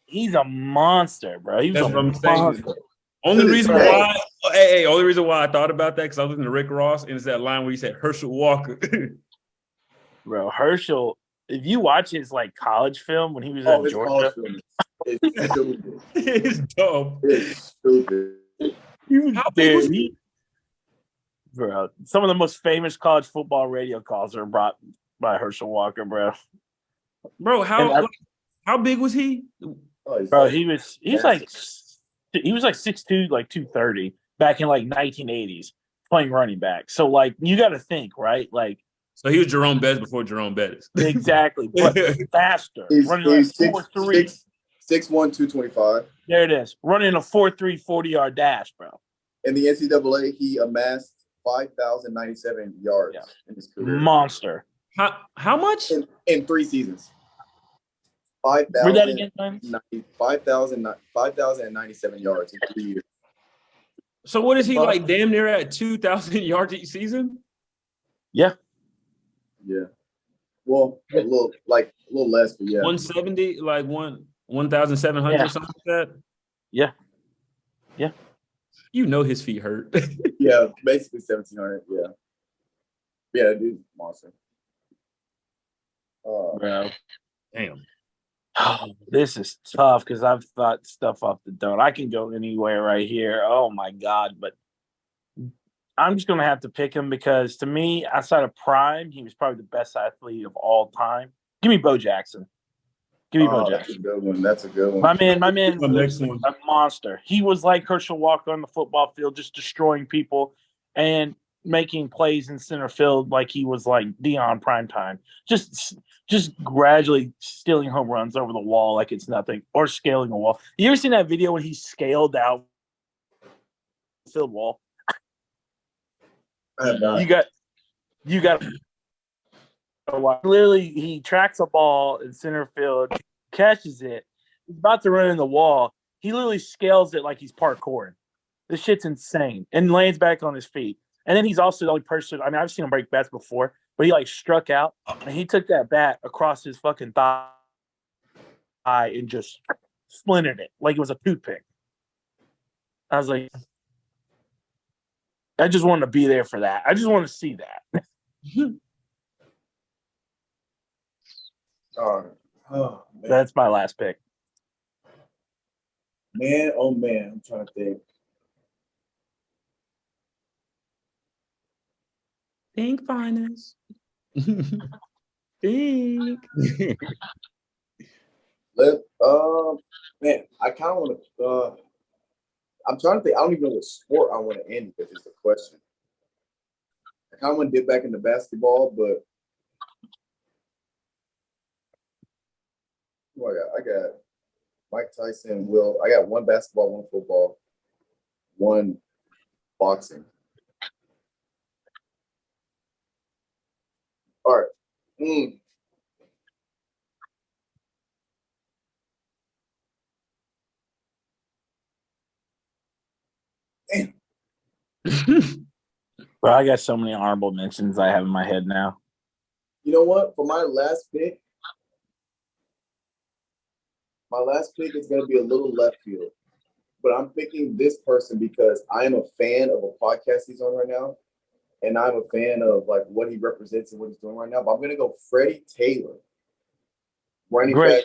He's a monster, bro. He was That's a what I'm saying. monster. Only reason Hey. why, only reason why I thought about that because I was listening to Rick Ross and it's that line where he said Herschel Walker. Bro, Herschel, if you watch his like college film when he was Oh, at his Georgia, college film is stupid. It's dumb. It's stupid. How big was he? Bro, some of the most famous college football radio calls are brought by Herschel Walker, bro. Bro, how big was he? Oh, he's Bro, like- he was like 6'2", like 230 back in like 1980s playing running back. So like you got to think, right? Like So he was Jerome Bettis before Jerome Bettis. exactly, but faster. he's Running like 4'3". 6'1", 225. There it is. Running a 4'3", 40-yard dash, bro. In the NCAA, he amassed 5,097 yards in his career. Monster. How much? In 3 seasons. Read that again, man. 5,097 yards in 3 years. So what is he like damn near at 2,000 yards each season? Yeah. Yeah. Well, a little less, but yeah. 170, like 1,700 Yeah. or something like that? Yeah. Yeah. You know his feet hurt. Yeah, basically 1,700. Yeah. Yeah, dude's a monster. Bro. Damn. Oh, this is tough because I've thought stuff off the dome. I can go anywhere right here. Oh my God. But I'm just gonna have to pick him because to me, outside of Prime, he was probably the best athlete of all time. Give me Bo Jackson. Give me Bo That's a Jackson. good one. That's a good one. My man The was next one. a monster. He was like Herschel Walker on the football field, just destroying people and making plays in center field like he was like Dion primetime. Just gradually stealing home runs over the wall like it's nothing, or scaling a wall. You ever seen that video when he scaled out the field wall? I have not. You got literally he tracks a ball in center field, catches it, he's about to run in the wall. He literally scales it like he's parkouring. This shit's insane. And lands back on his feet. And then he's also the only person, I mean, I've seen him break bats before, but he like struck out and he took that bat across his fucking thigh and just splintered it like it was a toothpick. I was like, I just wanted to be there for that. I just want to see that. Oh, man. That's my last pick. Man, oh man, I'm trying to think. Think finance. Think. Man, I kind of want to. I'm trying to think. I don't even know what sport I want to end with. Is the question. I kind of want to dip back into basketball, but who I got Mike Tyson. I got one basketball, one football, one boxing. All right. Bro, I got so many honorable mentions I have in my head now. You know what? For my last pick is going to be a little left field. But I'm picking this person because I am a fan of a podcast he's on right now. And I'm a fan of like what he represents and what he's doing right now. But I'm going to go Freddie Taylor. Running back,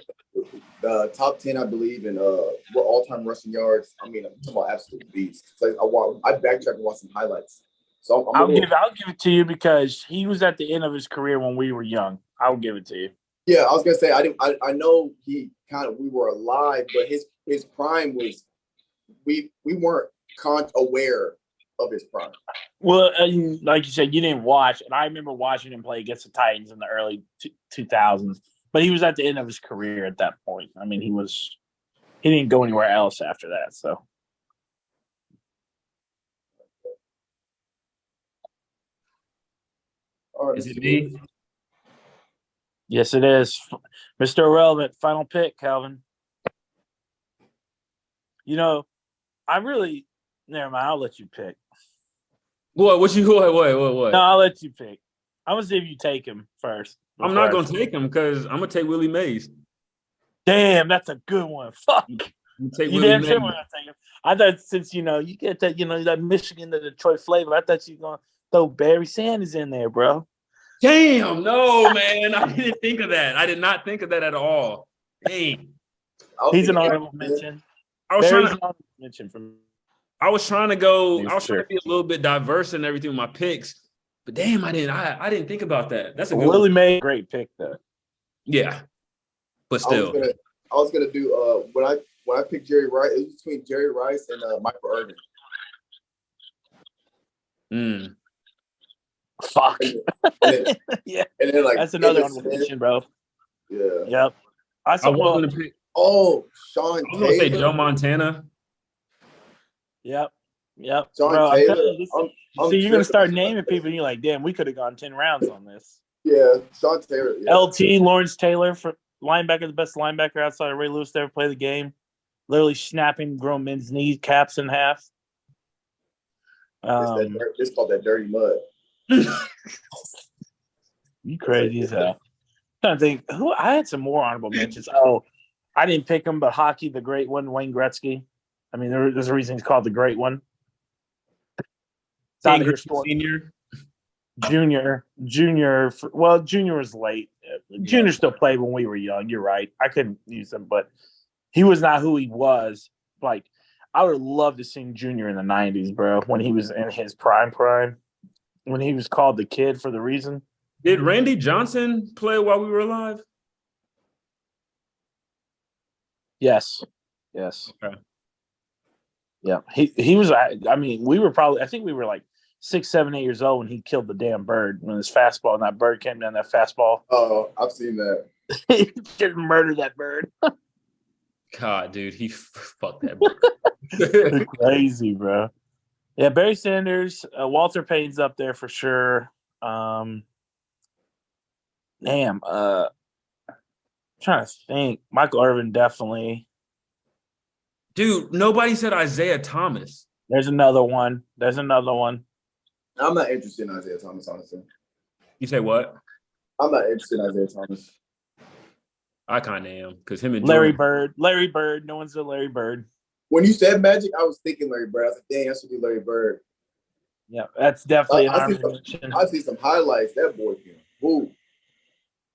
top 10, I believe, in all-time rushing yards. I mean, I'm talking about absolute beast. Like I backtracked and watched some highlights. So I'll give it to you because he was at the end of his career when we were young. I'll give it to you. Yeah, I was gonna say I know we were alive, but his prime was we weren't aware of his prime. Well, like you said, you didn't watch, and I remember watching him play against the Titans in the early 2000s. But he was at the end of his career at that point. I mean, he didn't go anywhere else after that. So, all right, Is it me? yes, it is, Mr. Irrelevant. Final pick, Calvin. You know, never mind. I'll let you pick. What? What? No, I'll let you pick. I'm gonna see if you take him first. I'm not gonna take him because I'm gonna take Willie Mays. Damn, that's a good one. Fuck. Take You Willie damn Mays. sure we're gonna take him. I thought since you get that that Michigan to Detroit flavor, I thought you were gonna throw Barry Sanders in there, bro. Damn, no, man. I didn't think of that. I did not think of that at all. Dang. He's an honorable mention. I was trying to go. I was trying to be a little bit diverse and everything with my picks, but damn, I didn't think about that. That's a good Willie Mays, great pick though. Yeah, but still, I was gonna do when I picked Jerry Rice, it was between Jerry Rice and Michael Irvin. Fuck. Yeah. And then like that's another honorable mention, bro. Yeah. Yep. I was gonna pick. Oh, Sean. I was gonna say Joe Montana. Yep. Sean bro, Taylor. So you're gonna start naming people, and you're like, damn, we could have gone 10 rounds on this. Yeah, Sean Taylor. Yeah. LT Lawrence Taylor, for linebacker, the best linebacker outside of Ray Lewis to ever play the game. Literally snapping grown men's kneecaps in half. It's called that dirty mud. You crazy as hell. I'm trying to think who I had some more honorable mentions. Oh, I didn't pick him, but hockey, the great one, Wayne Gretzky. I mean, there's a reason he's called the great one. Senior. Junior. Junior was late. Junior still played when we were young. You're right. I couldn't use him, but he was not who he was. Like, I would have loved to see Junior in the 90s, bro, when he was in his prime. When he was called the kid for the reason. Did Randy Johnson play while we were alive? Yes. Okay. Yeah. He was, I mean, I think we were like 6, 7, 8 years old when he killed the damn bird, when his fastball and that bird came down, that fastball. Oh, I've seen that. He just murdered that bird. God, dude, he fucked that bird. Crazy, bro. Yeah, Barry Sanders, Walter Payton's up there for sure. Trying to think. Michael Irvin, definitely. Dude, nobody said Isaiah Thomas. There's another one. I'm not interested in Isaiah Thomas, honestly. You say what? I'm not interested in Isaiah Thomas. I kind of am, because him and Larry Bird. No one said Larry Bird. When you said Magic, I was thinking Larry Bird. I was like, dang, I should do Larry Bird. Yeah, that's definitely an I see some highlights. That boy can. Ooh.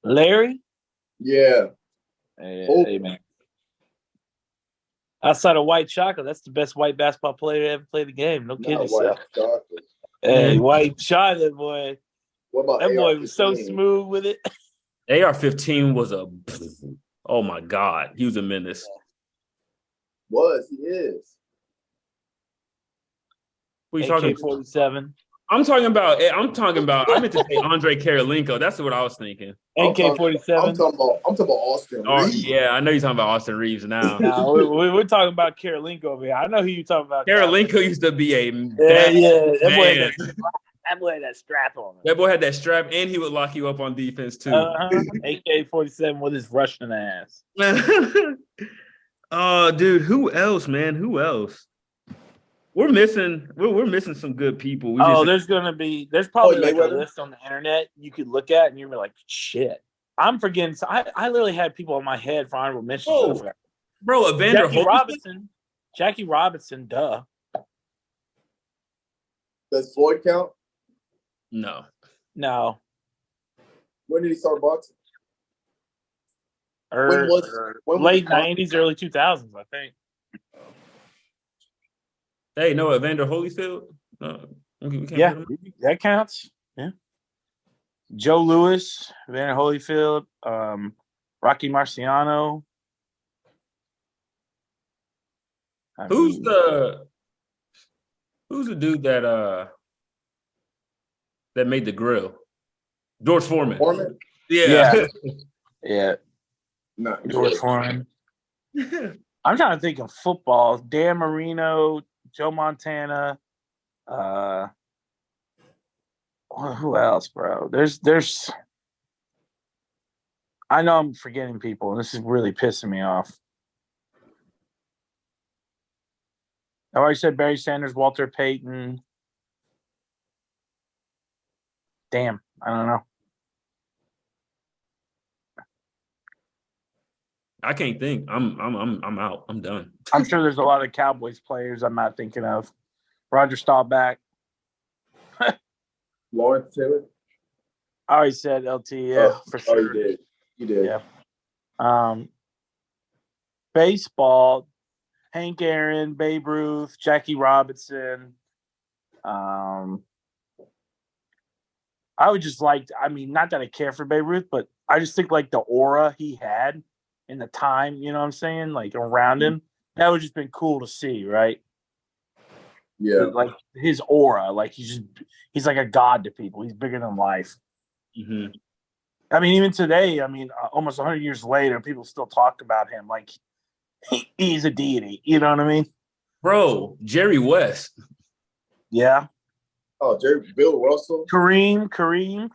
Larry? Yeah. Hey, man. Outside of White Chocolate, that's the best white basketball player to ever play the game. No kidding yourself. Hey, White Chocolate, boy. What about that AR-15? boy was so smooth with it. AR-15 was oh my God. He was a menace. He is. What are you talking about? AK-47. I'm talking about, I meant to say Andre Karolinko. That's what I was thinking. AK-47. I'm talking about Austin Reeves. Yeah, I know you're talking about Austin Reeves now. No, we're talking about Karolinko over here. I know who you're talking about. Karolinko used to be a That boy had that strap on him. That boy had that strap, and he would lock you up on defense, too. AK-47 with his Russian ass. Oh, dude, who else, man? Who else? we're missing some good people. There's probably like a Mayweather? list on the internet you could look at, and you're like, shit. I'm forgetting. So I literally had people in my head for honorable mentions. Bro, Evander Jackie Holyfield? Robinson, duh. Does Floyd count? No. When did he start boxing? When late 90s, early 2000s, I think. Hey, no, Evander Holyfield? We can't Yeah, put him? that counts. Yeah. Joe Louis, Evander Holyfield, Rocky Marciano. Who's the dude that made the grill? George Foreman. Foreman? Yeah. No, George Foreman. I'm trying to think of football. Dan Marino, Joe Montana. Who else, bro? There's. I know I'm forgetting people, and this is really pissing me off. I already said Barry Sanders, Walter Payton. Damn, I don't know. I can't think. I'm out. I'm done. I'm sure there's a lot of Cowboys players I'm not thinking of. Roger Staubach. Lawrence Taylor? I already said LT, for sure. Oh, you did. Yeah. Baseball, Hank Aaron, Babe Ruth, Jackie Robinson. I would just like, not that I care for Babe Ruth, but I just think like the aura he had in the time, you know what I'm saying? Like around him, that would just been cool to see, right? Yeah. Like his aura, like he's like a god to people. He's bigger than life. Mm-hmm. Even today, almost 100 years later, people still talk about him like he's a deity. You know what I mean? Bro, Jerry West. Yeah. Oh, Bill Russell. Kareem. Kareem.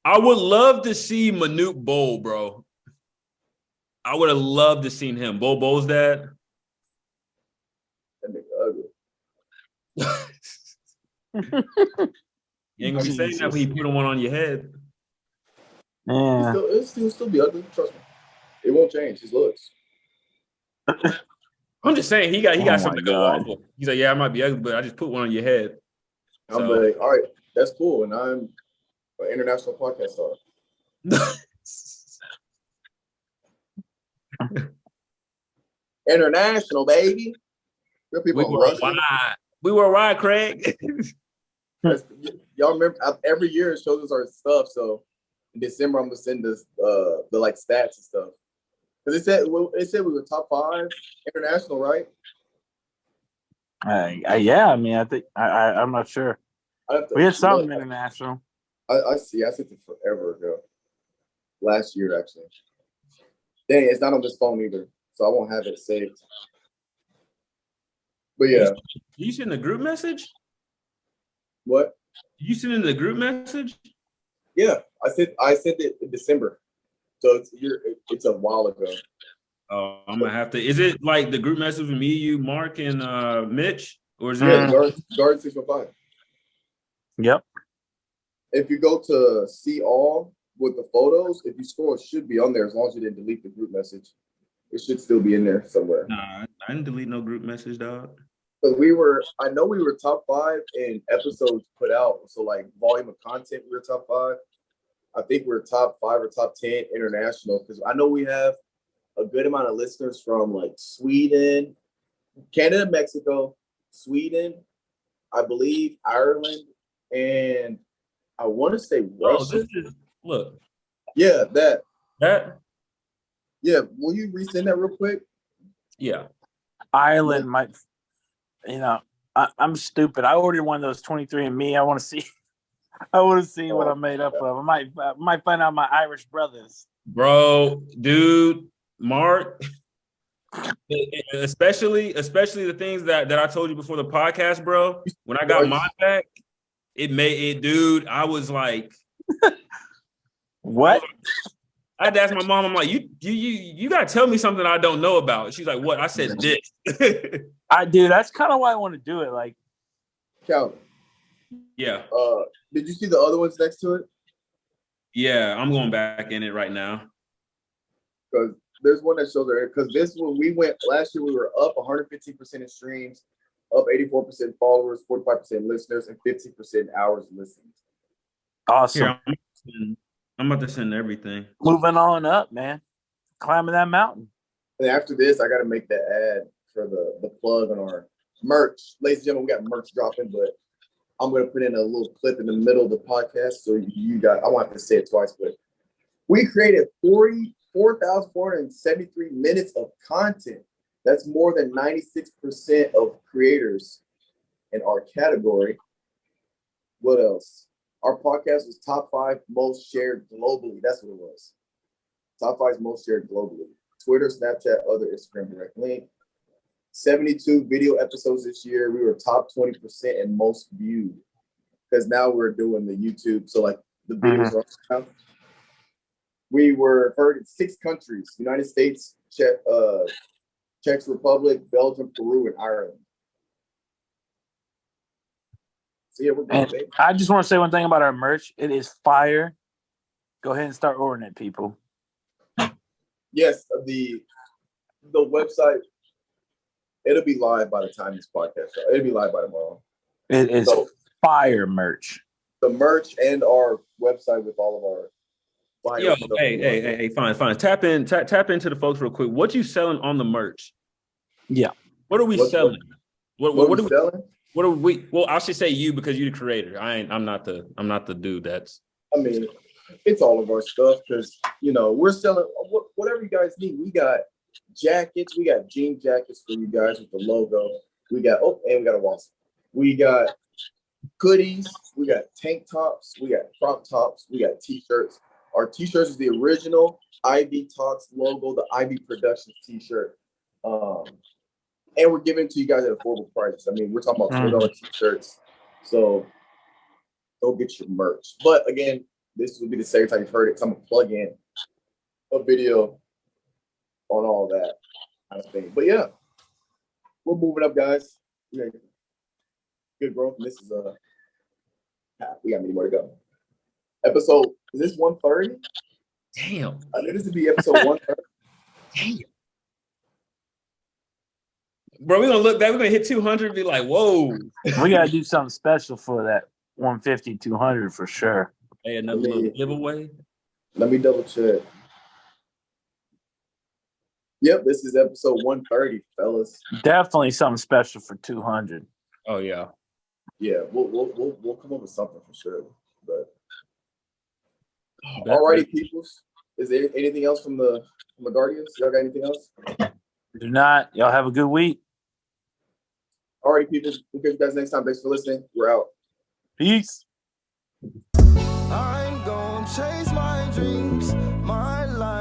I would love to see Manute Bol, bro. I would have loved to seen him. Bol's dad. That nigga ugly. You ain't gonna be saying that when he put one on your head. Yeah. He'll still be ugly. Trust me. It won't change his looks. I'm just saying he got something to go God. off of. He's like, yeah, I might be ugly, but I just put one on your head. I'm like, all right, that's cool. And I'm an international podcast star. International, baby. Real people We were wide, Craig. Y'all remember every year it shows us our stuff. So in December, I'm gonna send us the like stats and stuff. Because it said we were top 5 international, right? Yeah. I think I'm not sure. We had something international. I see. I sent it forever ago. Last year, actually. Dang, it's not on this phone either, so I won't have it saved. But yeah. You send a group message? What? You send in the group message? Yeah, I sent it in December, so it's a while ago. Oh, I'm gonna have to. Is it like the group message with me, you, Mark, and Mitch, or is it? Yeah, Guard 615. Yep. If you go to see all with the photos, if you scroll, it should be on there as long as you didn't delete the group message. It should still be in there somewhere. Nah, I didn't delete no group message, dog. But I know we were top 5 in episodes put out. So like volume of content, we were top 5. I think we're top 5 or top 10 international because I know we have a good amount of listeners from like Sweden, Canada, Mexico, Sweden, I believe Ireland, and I want to say Russia. Look. Yeah, that. Yeah, will you resend that real quick? Yeah. Ireland might. I'm stupid. I ordered one of those 23andMe. I want to see. What I'm made up of. I might find out my Irish brothers. Bro, dude, Mark. Especially the things that I told you before the podcast, bro. When I got mine back, dude. I was like, what? I had to ask my mom. I'm like, you gotta tell me something I don't know about. She's like, what? I said this. I do. That's kind of why I want to do it. Like, Calvin. Yeah. Did you see the other ones next to it? Yeah, I'm going back in it right now. Because there's one that shows there. Because this one, we went last year, we were up 115% in streams, up 84% followers, 45% listeners, and 15% hours listened. awesome. Here, I'm about to send everything. Moving on up, man. Climbing that mountain. And after this, I got to make the ad for the plug on our merch. Ladies and gentlemen, we got merch dropping, but I'm going to put in a little clip in the middle of the podcast. So you got, I want to say it twice, but we created 44,473 minutes of content. That's more than 96% of creators in our category. What else? Our podcast was top 5 most shared globally. That's what it was. Top 5 most shared globally. Twitter, Snapchat, other Instagram direct link. 72 video episodes this year. We were top 20% and most viewed. Because now we're doing the YouTube. So like the videos are now. We were heard in 6 countries: United States, Czech Republic, Belgium, Peru, and Ireland. So yeah, we're going, baby. I just want to say one thing about our merch. It is fire. Go ahead and start ordering it, people. Yes, the website, it'll be live by the time this podcast. It'll be live by tomorrow. It is fire merch. The merch and our website with all of our fire Yo, stuff. hey, fine. Tap into the folks real quick. What you selling on the merch? Yeah. What are we selling? What are we we selling? What are we? Well, I should say you because you're the creator. I'm not the dude that's. I mean, it's all of our stuff because we're selling whatever you guys need. We got jackets. We got jean jackets for you guys with the logo. We got and we got a wasp. We got hoodies. We got tank tops. We got crop tops. We got t-shirts. Our t-shirts is the original Ivy Talks logo, the Ivy Productions t-shirt. And we're giving it to you guys at affordable prices. I mean, we're talking about $20 t-shirts. So go get your merch. But again, this will be the second time you've heard it. So I'm gonna plug in a video on all that kind of thing. But yeah, we're moving up, guys. We got good growth. And this is we got many more to go. Episode, is this 130? Damn. I knew this would be episode 130. Damn. Bro, we're gonna look back. We're gonna hit 200 and be like, whoa. We gotta do something special for that 150, 200 for sure. Hey, another little giveaway. Let me double check. Yep, this is episode 130, fellas. Definitely something special for 200. Oh yeah. Yeah, we'll come up with something for sure. But alrighty, peoples. Is there anything else from the Guardians? Y'all got anything else? Do not. Y'all have a good week. Alrighty, peoples. We'll catch you guys next time. Thanks for listening. We're out. Peace. I'm gonna chase my dreams, my life.